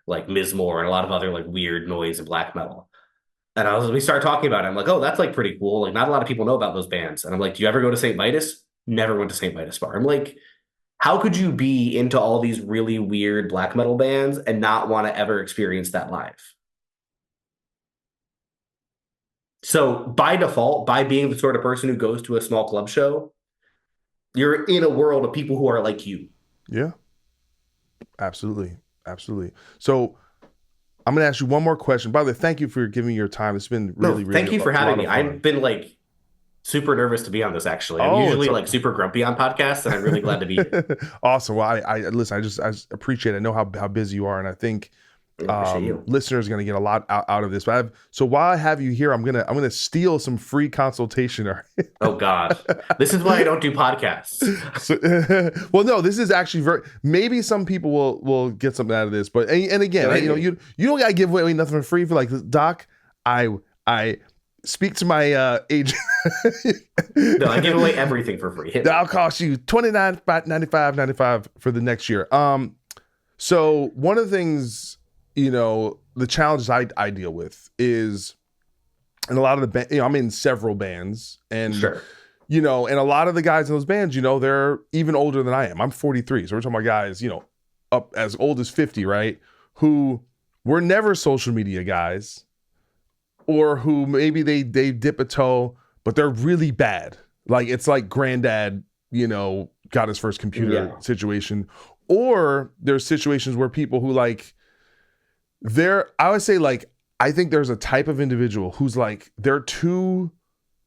like Mizmor and a lot of other like weird noise and black metal. And we started talking about it. I'm like, oh, that's like pretty cool. Like, not a lot of people know about those bands. And I'm like, do you ever go to St. Vitus? Never went to St. Vitus Bar. I'm like, how could you be into all these really weird black metal bands and not want to ever experience that live? So by default, by being the sort of person who goes to a small club show, you're in a world of people who are like you. Yeah, absolutely. Absolutely. So I'm going to ask you one more question. By the way, thank you for giving me your time. It's been No, really, really thank you for a having lot me. of fun. I've been like super nervous to be on this actually. I'm Oh, it's usually like super grumpy on podcasts, and I'm really glad to be here. awesome. Well, I listen. I just appreciate it. I know how busy you are, and I think I appreciate you. listeners are going to get a lot out of this. But so while I have you here, I'm gonna steal some free consultation. Oh God. This is why I don't do podcasts. So, well, no, this is actually very. Maybe some people will get something out of this, but and again, No, hit you know, me. you don't gotta give away nothing for free. For like, Doc, I speak to my agent. No, I give away everything for free. Hit me. That'll cost you $29.95 for the next year. So one of the things, the challenges I deal with is, and a lot of I'm in several bands, and Sure. and a lot of the guys in those bands, they're even older than I am. I'm 43, so we're talking about guys, up as old as 50, right? Who were never social media guys, or who maybe they dip a toe, but they're really bad. Like it's like granddad, got his first computer Yeah. situation. Or there's situations where people who like I would say like I think there's a type of individual who's like they're too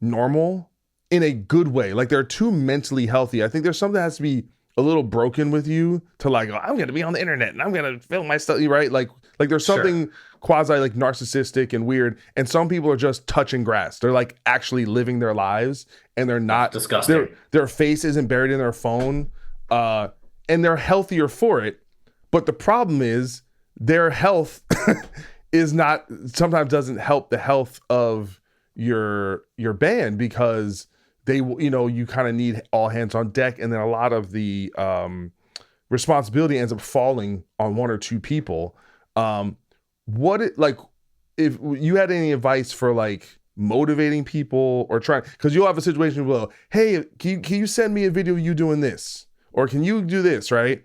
normal in a good way. Like they're too mentally healthy. I think there's something that has to be a little broken with you to like, oh, I'm gonna be on the internet and I'm gonna film my stuff, right? Like there's Sure. something quasi like narcissistic and weird. And some people are just touching grass. They're like actually living their lives, and they're That's not disgusting. their face isn't buried in their phone. And they're healthier for it. But the problem is their health is not sometimes doesn't help the health of your band, because you kind of need all hands on deck, and then a lot of the responsibility ends up falling on one or two people. What it like if you had any advice for like motivating people or trying, because you'll have a situation where, hey, can you send me a video of you doing this, or can you do this, right?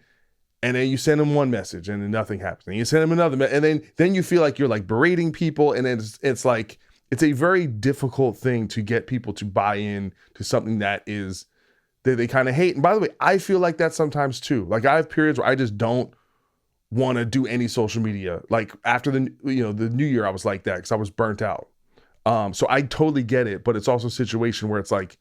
And then you send them one message and then nothing happens, and you send them another and then you feel like you're like berating people, and it's like it's a very difficult thing to get people to buy in to something that they kind of hate. And by the way, I feel like that sometimes too. Like I have periods where I just don't want to do any social media. Like after the new year, I was like that because I was burnt out. So I totally get it, but it's also a situation where it's like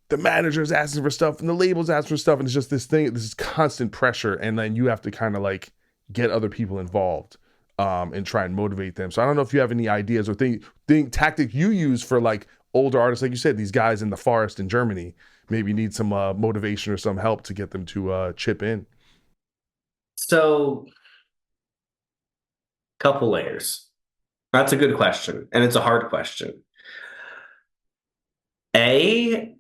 the manager's asking for stuff and the label's asking for stuff, and it's just this is constant pressure, and then you have to kind of like get other people involved and try and motivate them. So I don't know if you have any ideas or think tactic you use for like older artists, like you said, these guys in the forest in Germany, maybe need some motivation or some help to get them to chip in. So, couple layers. That's a good question, and it's a hard question. I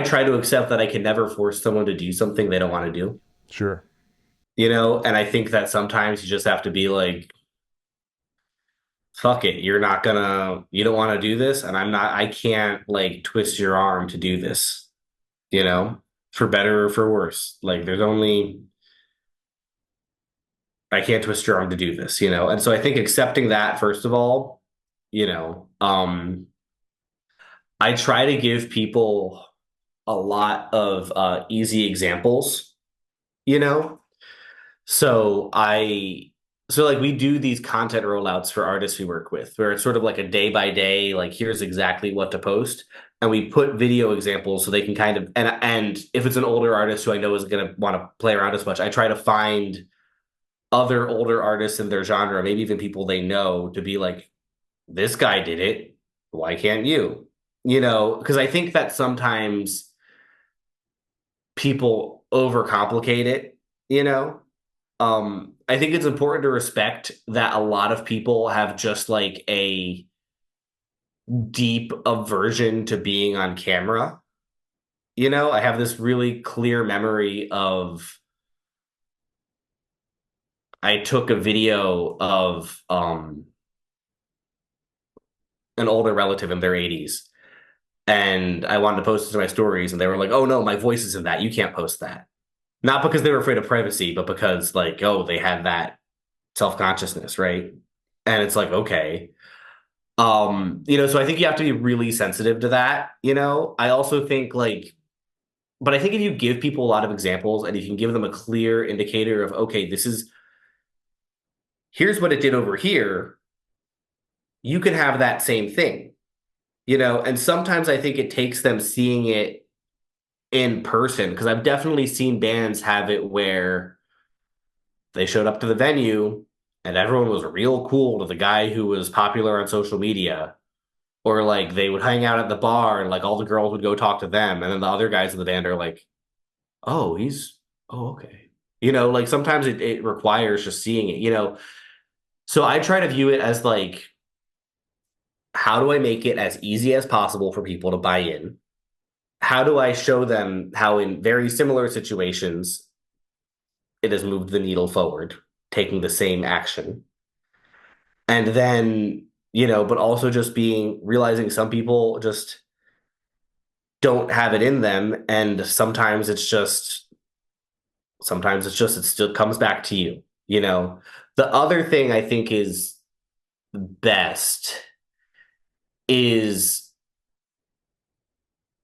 try to accept that I can never force someone to do something they don't want to do, Sure. and I think that sometimes you just have to be like, fuck it, you don't want to do this, and I can't like twist your arm to do this, you know, for better or for worse. Like, I can't twist your arm to do this, and so I think accepting that, first of all, you know, um, I try to give people a lot of easy examples, you know? So like we do these content rollouts for artists we work with, where it's sort of like a day by day, like here's exactly what to post. And we put video examples so they can kind of and if it's an older artist who I know isn't gonna want to play around as much, I try to find other older artists in their genre, maybe even people they know, to be like, this guy did it. Why can't you? Because I think that sometimes people overcomplicate it, you know? I think it's important to respect that a lot of people have just like a deep aversion to being on camera. You know, I have this really clear memory of I took a video of an older relative in their 80s and I wanted to post it to my stories and they were like, "Oh no, my voice is in that. You can't post that." Not because they were afraid of privacy, but because like, oh, they had that self-consciousness, right? And it's like, okay. So I think you have to be really sensitive to that, you know? I also think like but I think if you give people a lot of examples and you can give them a clear indicator of, okay, this is here's what it did over here, you can have that same thing, you know? And sometimes I think it takes them seeing it in person because I've definitely seen bands have it where they showed up to the venue and everyone was real cool to the guy who was popular on social media. Or like they would hang out at the bar and like all the girls would go talk to them. And then the other guys in the band are like, oh, okay. You know, like sometimes it requires just seeing it, you know. So I try to view it as like, how do I make it as easy as possible for people to buy in? How do I show them how in very similar situations it has moved the needle forward, taking the same action? And then, but also just realizing some people just don't have it in them. And it still comes back to you, you know? The other thing I think is best is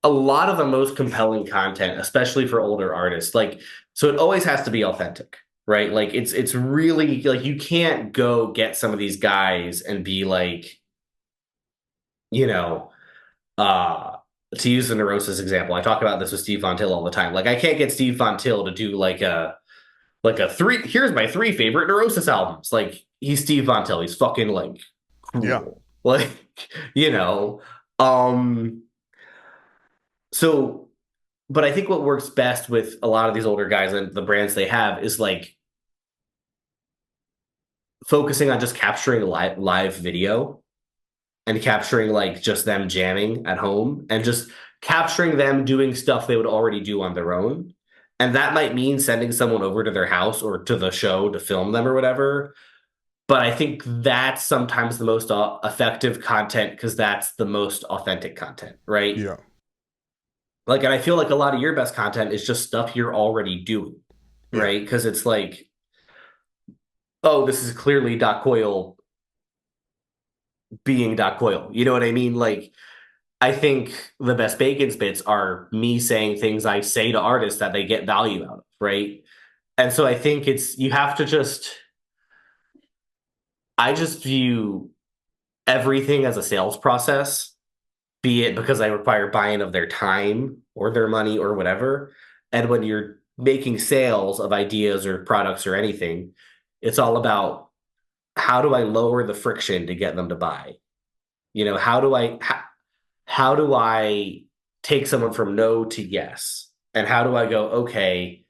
a lot of the most compelling content, especially for older artists. Like, so it always has to be authentic, right? Like it's really like you can't go get some of these guys and be like, you know, uh to use the Neurosis example, I talk about this with Steve Von Till all the time. Like I can't get Steve Von Till to do like a three, here's my three favorite Neurosis albums. Like he's Steve Von Till. He's fucking like Yeah. cool. Like, you know. Um so but I think what works best with a lot of these older guys and the brands they have is like focusing on just capturing live video and capturing like just them jamming at home and just capturing them doing stuff they would already do on their own. And that might mean sending someone over to their house or to the show to film them or whatever. But I think that's sometimes the most effective content because that's the most authentic content, right? Yeah. Like, and I feel like a lot of your best content is just stuff you're already doing, Yeah. right? Because it's like, oh, this is clearly Doc Coyle being Doc Coyle. You know what I mean? Like, I think the best Bacon's bits are me saying things I say to artists that they get value out of, right? And so I think you have to I just view everything as a sales process, be it because I require buy-in of their time or their money or whatever. And when you're making sales of ideas or products or anything, it's all about how do I lower the friction to get them to buy? You know, how do I take someone from no to yes? And how do I go, okay,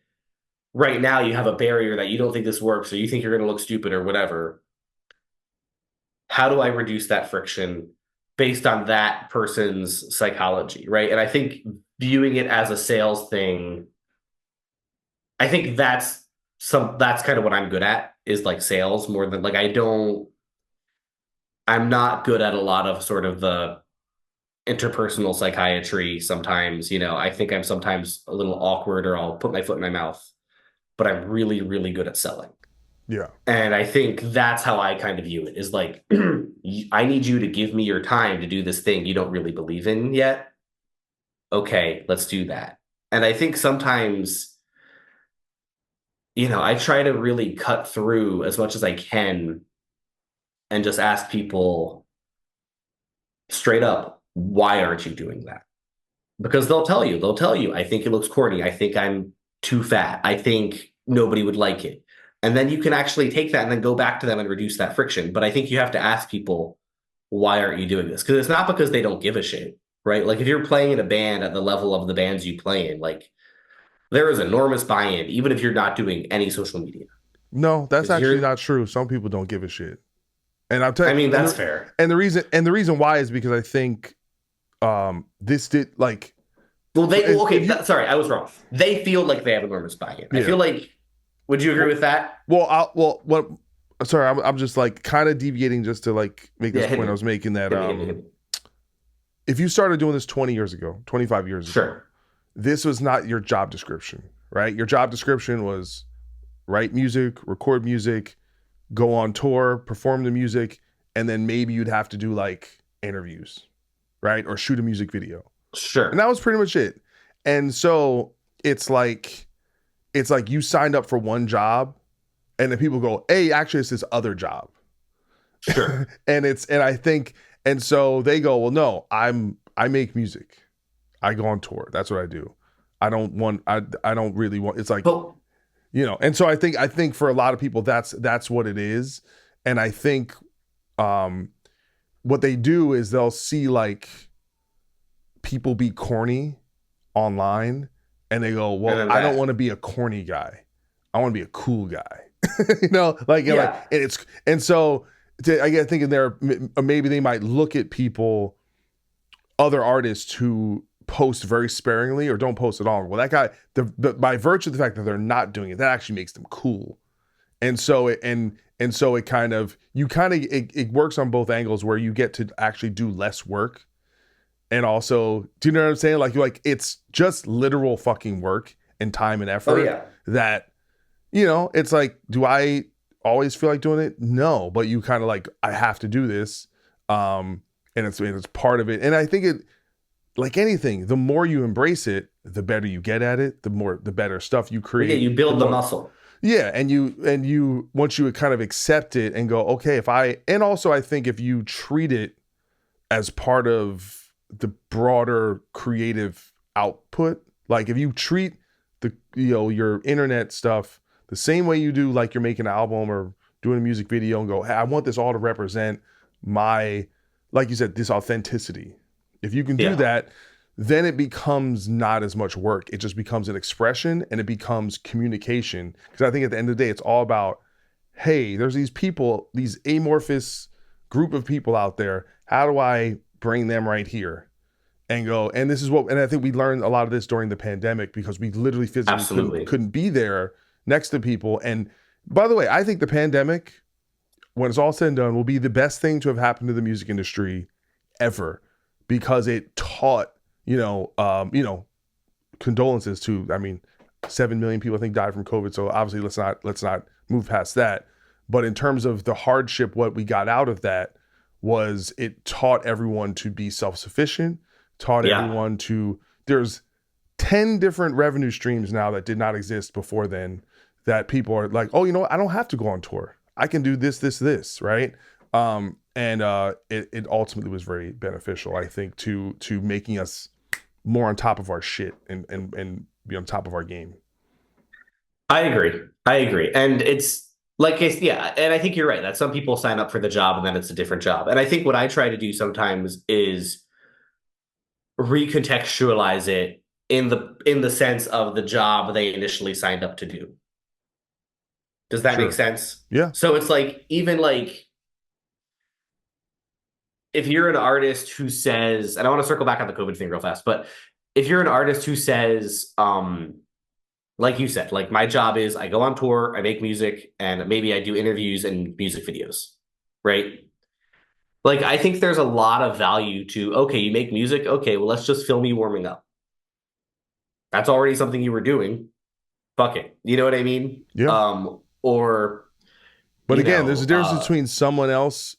right now you have a barrier that you don't think this works or you think you're going to look stupid or whatever. How do I reduce that friction based on that person's psychology, right? And I think viewing it as a sales thing, I think that's kind of what I'm good at is like sales more than like I'm not good at a lot of sort of the interpersonal psychiatry sometimes, I think I'm sometimes a little awkward or I'll put my foot in my mouth, but I'm really, really good at selling. Yeah. And I think that's how I kind of view it is like, I need you to give me your time to do this thing you don't really believe in yet. Okay, let's do that. And I think sometimes, I try to really cut through as much as I can and just ask people straight up, why aren't you doing that? Because they'll tell you, I think it looks corny. I think I'm too fat. I think nobody would like it. And then you can actually take that and then go back to them and reduce that friction. But I think you have to ask people, why aren't you doing this? Because it's not because they don't give a shit, right? Like if you're playing in a band at the level of the bands you play in, like there is enormous buy-in, even if you're not doing any social media. No, that's Because actually you're not true. Some people don't give a shit. And I'll tell I you, mean, and that's fair. the reason why is because I think this did like Well, if you sorry, I was wrong. They feel like they have enormous buy-in. I yeah feel like, would you agree well with that? what sorry I'm just like kind of deviating just to like make this Yeah, hit point I me. was making that Hit me. if you started doing this 20 years ago 25 years ago Sure, this was not your job description, right? Your job description was write music, record music, go on tour, perform the music, and then maybe you'd have to do like interviews, right? Or shoot a music video. And sure, that was pretty much it. And so it's like you signed up for one job and then people go, "Hey, actually it's this other job." sure. And I think and so they go, "Well, no, I make music. I go on tour. That's what I do. I don't really want it's like, But and so I think for a lot of people that's what it is. And I think um what they do is they'll see like people be corny online and they go, and well, then I don't that, want to be a corny guy. I want to be a cool guy. Like, yeah. and so I get thinking there, maybe they might look at people, other artists who post very sparingly or don't post at all. Well, that guy, by virtue of the fact that they're not doing it, that actually makes them cool. And so it kind of it works on both angles where you get to actually do less work. And also, do you know what I'm saying? Like it's just literal fucking work and time and Oh effort yeah. that, it's like, do I always feel like doing it? No, but you kind of like, I have to do this. And it's part of it. And I think it, like anything, the more you embrace it, the better you get at it, the better stuff you Well, yeah, create, you the build the more, muscle. yeah. And you, once you kind of accept it and go, okay, and also I think if you treat it as part of the broader creative output, like if you treat your internet stuff the same way you do like you're making an album or doing a music video and go, hey, I want this all to represent my, like you said, this authenticity. If you can do Yeah, that, then it becomes not as much work. It just becomes an expression and it becomes communication. Because I think at the end of the day, it's all about, hey, there's these people, these amorphous group of people out there. How do I bring them right here? And go, and this is what, and I think we learned a lot of this during the pandemic because we literally physically couldn't absolutely. couldn't be there next to people. And by the way, I think the pandemic, when it's all said and done, will be the best thing to have happened to the music industry ever because it taught, condolences to, I mean, 7 million people I think died from COVID. So obviously let's not move past that. But in terms of the hardship, what we got out of that was it taught everyone to be self-sufficient, taught Yeah. everyone to, there's 10 different revenue streams now that did not exist before then that people are like, oh, I don't have to go on tour. I can do this, right? And it ultimately was very beneficial, I think, to making us more on top of our shit and be on top of our game. I agree. I agree. And it's like, yeah, and I think you're right that some people sign up for the job and then it's a different job. And I think what I try to do sometimes is recontextualize it in the sense of the job they initially signed up to do. Does that make Sure. sense? Yeah. So it's like even like if you're an artist who says, and I want to circle back on the COVID thing real fast, but if you're an artist who says, like you said, like my job is I go on tour, I make music, and maybe I do interviews and music videos, right? Like I think there's a lot of value to, okay, you make music, okay, well, let's just film you warming up. That's already something you were doing. Fuck it. You know what I mean? Yeah. Or, But again, there's a difference uh, between someone else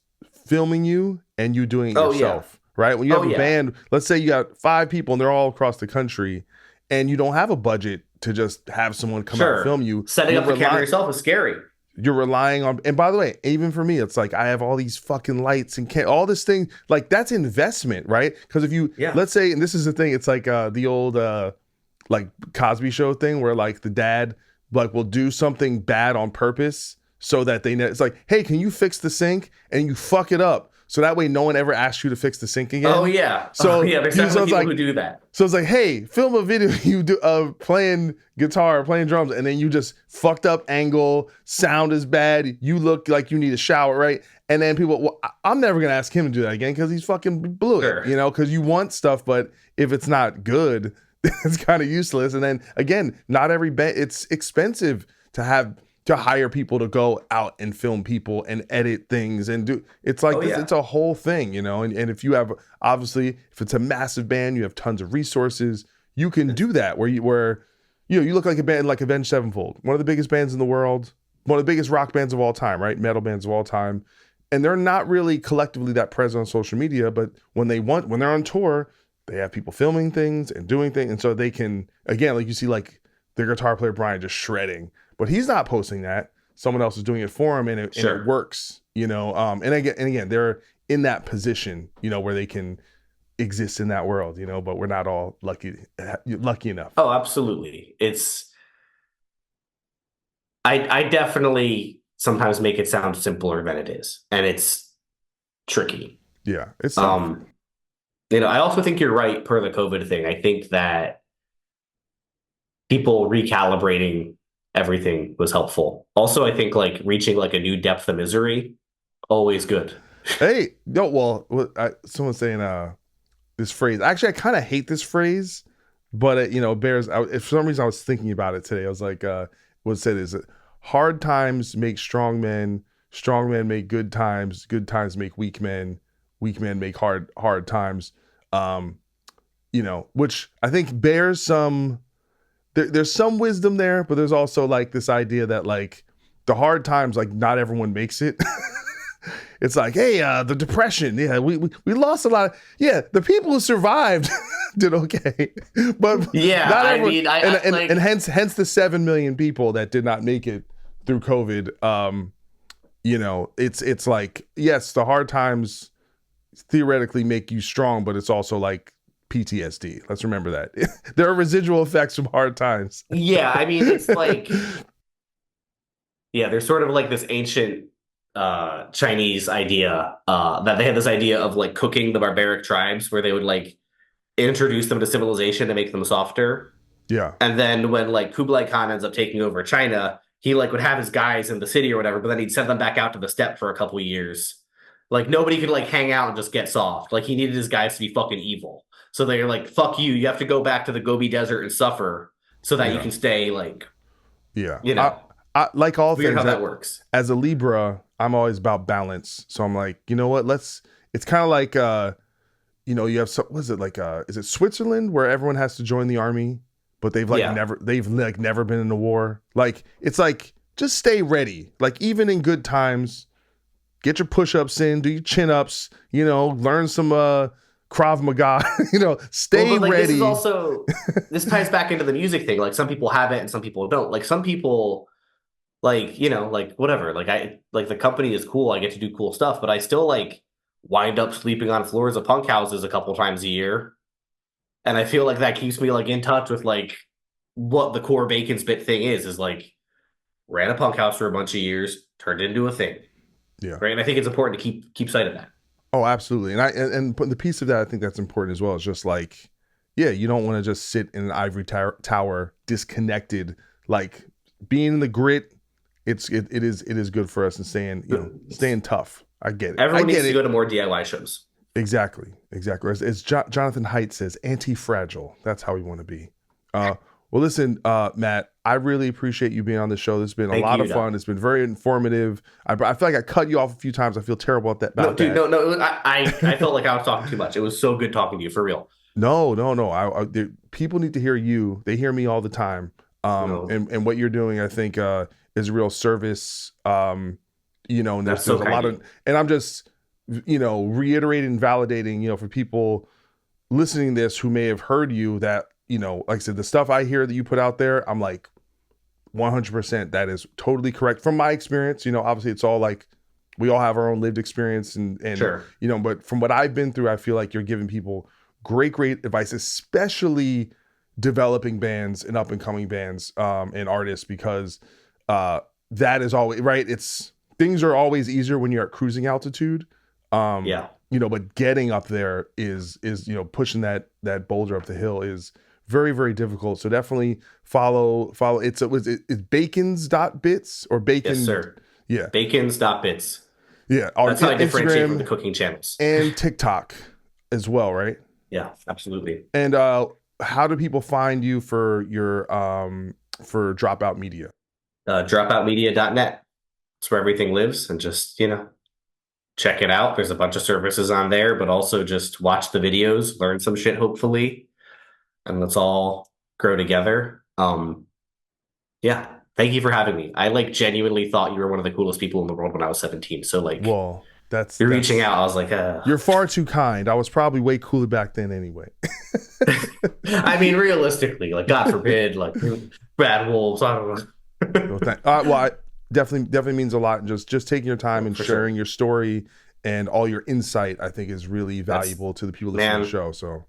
filming you and you doing it oh yeah. yourself, right? When you Oh have a yeah. band, let's say you got 5 people and they're all across the country and you don't have a budget to just have someone come out and film Sure. you, Setting up the camera yourself is scary. you're relying on, and by the way, even for me, it's like I have all these fucking lights and all this thing, like that's investment, right? Because if you, Yeah. let's say, and this is the thing, it's like the old like Cosby Show thing where like the dad like will do something bad on purpose so that it's like, hey, can you fix the sink? And you fuck it up so that way no one ever asks you to fix the sink Oh again. yeah. Oh So yeah. There's so definitely it's people like who do that. so it's like, hey, film a video you do of playing guitar, playing drums, and then you just fucked up angle, sound is bad, you look like you need a shower, right? And then people, well, I'm never gonna ask him to do that again because he's fucking blew it, Sure. you know, because you want stuff, but if it's not good, it's kind of useless. And then again, not every band, it's expensive to hire people to go out and film people and edit things and do it's like Oh this, yeah. it's a whole thing, you know. And if you have obviously if it's a massive band, you have tons of resources, you can do that where you know you look like a band like Avenged Sevenfold, one of the biggest bands in the world, one of the biggest rock bands of all time, right? Metal bands of all time. And they're not really collectively that present on social media, but when they're on tour, they have people filming things and doing things. And so they can, again, like you see like their guitar player Brian just shredding, but he's not posting that. Someone else is doing it for him, and it Sure. works, you know. And again, they're in that position, you know, where they can exist in that world, you know. But we're not all lucky enough. Oh, absolutely. I definitely sometimes make it sound simpler than it is, and it's tricky. Yeah, it's tough. Um, I also think you're right per the COVID thing. I think that people recalibrating everything was helpful. Also, I think like reaching like a new depth of misery, always good. Hey, no, well, someone's saying this phrase. Actually, I kind of hate this phrase, but it, you know, bears. If for some reason I was thinking about it today, I was like, what it said is that hard times make strong men make good times make weak men make hard times. Um, you know, which I think bears some. There's some wisdom there, but there's also like this idea that like the hard times, like not everyone makes it. It's like, hey, the depression, yeah, we lost a lot of, yeah, the people who survived did okay, but Yeah, not I everyone, mean, and hence the 7 million people that did not make it through COVID. You know, it's like, yes, the hard times theoretically make you strong, but it's also like PTSD. Let's remember that there are residual effects from hard times. yeah, I mean, it's like, yeah, there's sort of like this ancient Chinese idea that they had this idea of like cooking the barbaric tribes where they would like introduce them to civilization to make them softer. Yeah, And then when like Kublai Khan ends up taking over China, he like would have his guys in the city or whatever, but then he'd send them back out to the steppe for a couple of years. Like nobody could like hang out and just get soft. Like he needed his guys to be fucking evil. So they're like, fuck you. You have to go back to the Gobi Desert and suffer so that you yeah, can stay like, yeah. you know, I like all weird things how that that works. as a Libra, I'm always about balance. So I'm like, you know what? It's kind of like, you know, you have, what is it like, is it Switzerland where everyone has to join the army, but Yeah. they've like never been in a war. Like, it's like, just stay ready. Like, even in good times, get your push-ups in, do your chin-ups, you know, learn some, Krav Maga, you know, Well, stay but like this is ready. also this ties back into the music thing. Like some people have it and some people don't. Like some people like, like whatever. Like I like the company is cool. I get to do cool stuff, but I still like wind up sleeping on floors of punk houses a couple times a year. And I feel like that keeps me like in touch with like what the core Bacon's bit thing is like ran a punk house for a bunch of years, turned it into a thing. Yeah. Right. And I think it's important to keep sight of that. Oh, absolutely. And the piece of that I think that's important as well is just like, yeah, you don't want to just sit in an ivory tower disconnected. Like being in the grit, it is good for us and staying tough. I get it. I Everyone needs get to go it. to more DIY shows. Exactly. As Jonathan Haidt says, anti-fragile. That's how we want to be. Well, listen, Matt, I really appreciate you being on the show. This has been a Thank lot you, of Doc. fun. It's been very informative. I feel like I cut you off a few times. I feel terrible No, about dude, that. no. I felt like I was talking too much. It was so good talking to you for real. No. People need to hear you. They hear me all the time. No, And what you're doing, I think, is a real service. You know, and that's there's so a kind lot of of, you. and I'm just, you know, reiterating and validating, you know, for people listening to this who may have heard you that, you know, like I said, the stuff I hear that you put out there, I'm like, 100% that is totally correct from my experience. You know, obviously it's all like we all have our own lived experience and Sure. you know, but from what I've been through, I feel like you're giving people great advice, especially developing bands and up and coming bands and artists because that is always right. It's things are always easier when you're at cruising altitude. Yeah. But getting up there is pushing that boulder up the hill is very, very difficult. So definitely follow. It's Bacons.Bits or Yes, Bacon. sir. Yeah. Bacons.bits. Yeah. On That's how I differentiate from the Instagram cooking channels. and TikTok as well, right? Yeah, absolutely. And how do people find you for Dropout Media? Dropoutmedia.net. It's where everything lives, and just, check it out. There's a bunch of services on there, but also just watch the videos, learn some shit, hopefully, and let's all grow together. Yeah. Thank you for having me. I genuinely thought you were one of the coolest people in the world when I was 17. So Well, that's you're reaching that's out. I was like, you're far too kind. I was probably way cooler back then anyway. I mean, realistically, God forbid, bad wolves. I don't Well, know. I definitely means a lot. And just taking your time Oh, and for sharing sure. your story and all your insight, I think, is really That's, valuable to the people listening to the man, show. So,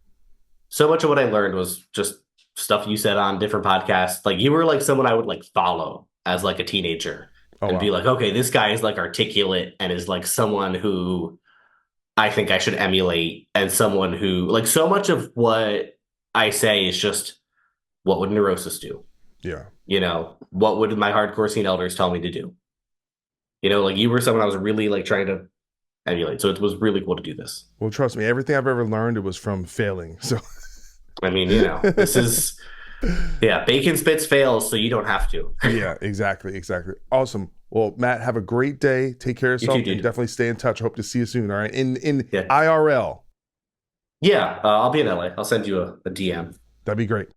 so much of what I learned was just stuff you said on different podcasts. You were someone I would follow as a teenager oh and be wow, like, okay, this guy is articulate and is someone who I think I should emulate, and someone who so much of what I say is just what would neurosis do? yeah. What would my hardcore scene elders tell me to do? You were someone I was really trying to emulate. So it was really cool to do this. Well, trust me, everything I've ever learned it was from failing. So, I mean, this is yeah, Bacon.Bits fails, so you don't have to. yeah, exactly. Awesome. Well, Matt, have a great day. Take care of You too, yourself and dude. definitely stay in touch. Hope to see you soon. All right, in Yeah, IRL. yeah. I'll be in LA. I'll send you a DM. That'd be great.